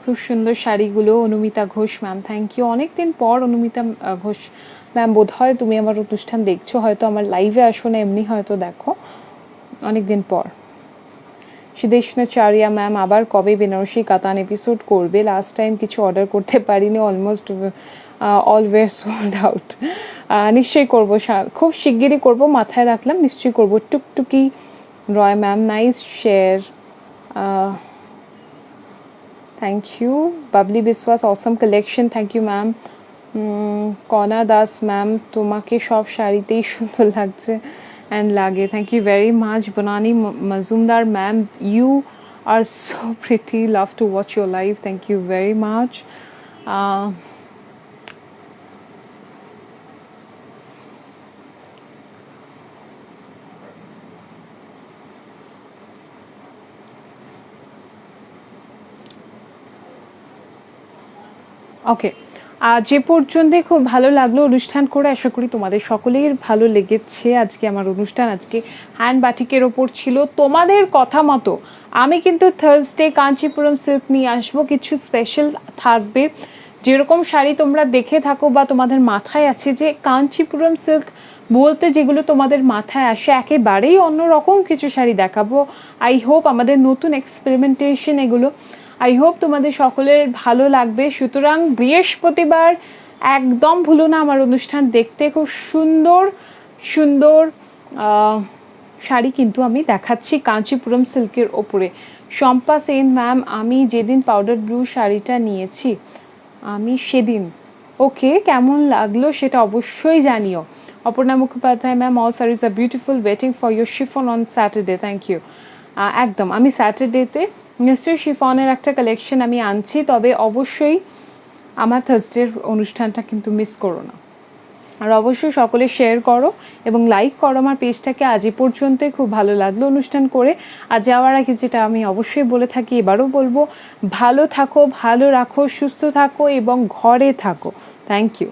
খুব সুন্দর শাড়িগুলো। Anumita Ghosh ma'am, thank you. অনেক দিন পর অনুমিতা ঘোষ ম্যাম, বোধ হয় তুমি আমার অনুষ্ঠান দেখছো, হয়তো আমার লাইভে আসো না, এমনি হয়তো দেখো, অনেক দিন পর। সিদেশনাচার্যা ম্যাম, আবার কবে বেনারসি কাতান এপিসোড করবে? লাস্ট টাইম কিছু অর্ডার করতে পারিনি, অলমোস্ট অলওয়েজ সোল্ড আউট। নিশ্চয়ই করবো, খুব শিগগিরই করবো, মাথায় রাখলাম, নিশ্চয়ই করবো। Tuktuki Roy ma'am, nice share, thank you. Babli Biswas, awesome collection, thank you ma'am. Kona Das ma'am, তোমাকে সব শাড়িতেই সুন্দর লাগছে and lage, thank you very much. Bonani Mazumdar ma'am, you are so pretty, love to watch your live, thank you very much. Okay, যে পর্যন্ত খুব ভালো লাগলো অনুষ্ঠান করে, আশা করি তোমাদের সকলের ভালো লেগেছে আজকে আমার অনুষ্ঠান। আজকে হ্যান্ড বাটিকের ওপর ছিল। তোমাদের কথা মতো আমি কিন্তু থার্সডে কাঞ্চিপুরম সিল্ক নিয়ে আসবো, কিছু স্পেশাল থাকবে। যেরকম শাড়ি তোমরা দেখে থাকো বা তোমাদের মাথায় আছে যে কাঞ্চিপুরম সিল্ক বলতে যেগুলো তোমাদের মাথায় আসে, একেবারেই অন্যরকম কিছু শাড়ি দেখাবো। আই হোপ আমাদের নতুন এক্সপেরিমেন্টেশন এগুলো, আই হোপ তোমাদের সকলের ভালো লাগবে। সুতরাং বৃহস্পতিবার একদম ভুলো না আমার অনুষ্ঠান দেখতে। খুব সুন্দর সুন্দর শাড়ি কিন্তু আমি দেখাচ্ছি কাঞ্চিপুরম সিল্কের ওপরে। শম্পা সেন ম্যাম, আমি যেদিন পাউডার ব্লু শাড়িটা নিয়েছি আমি সেদিন, ওকে, কেমন লাগলো সেটা অবশ্যই জানিও। Aparna Mukhopadhyay ma'am, all saris are beautiful, waiting for your chiffon on Saturday. Thank you. একদম, আমি স্যাটারডেতে নিশ্চয়ই শিফনের একটা কালেকশন আমি আনছি, তবে অবশ্যই আমার থার্সডের অনুষ্ঠানটা কিন্তু মিস করো না। আর অবশ্যই সকলে শেয়ার করো এবং লাইক করো আমার পেজটাকে। আজ এই পর্যন্তই, খুব ভালো লাগলো অনুষ্ঠান করে। আর যাওয়ার আগে যেটা আমি অবশ্যই বলে থাকি, এবারও বলবো, ভালো থাকো, ভালো রাখো, সুস্থ থাকো এবং ঘরে থাকো। Thank you.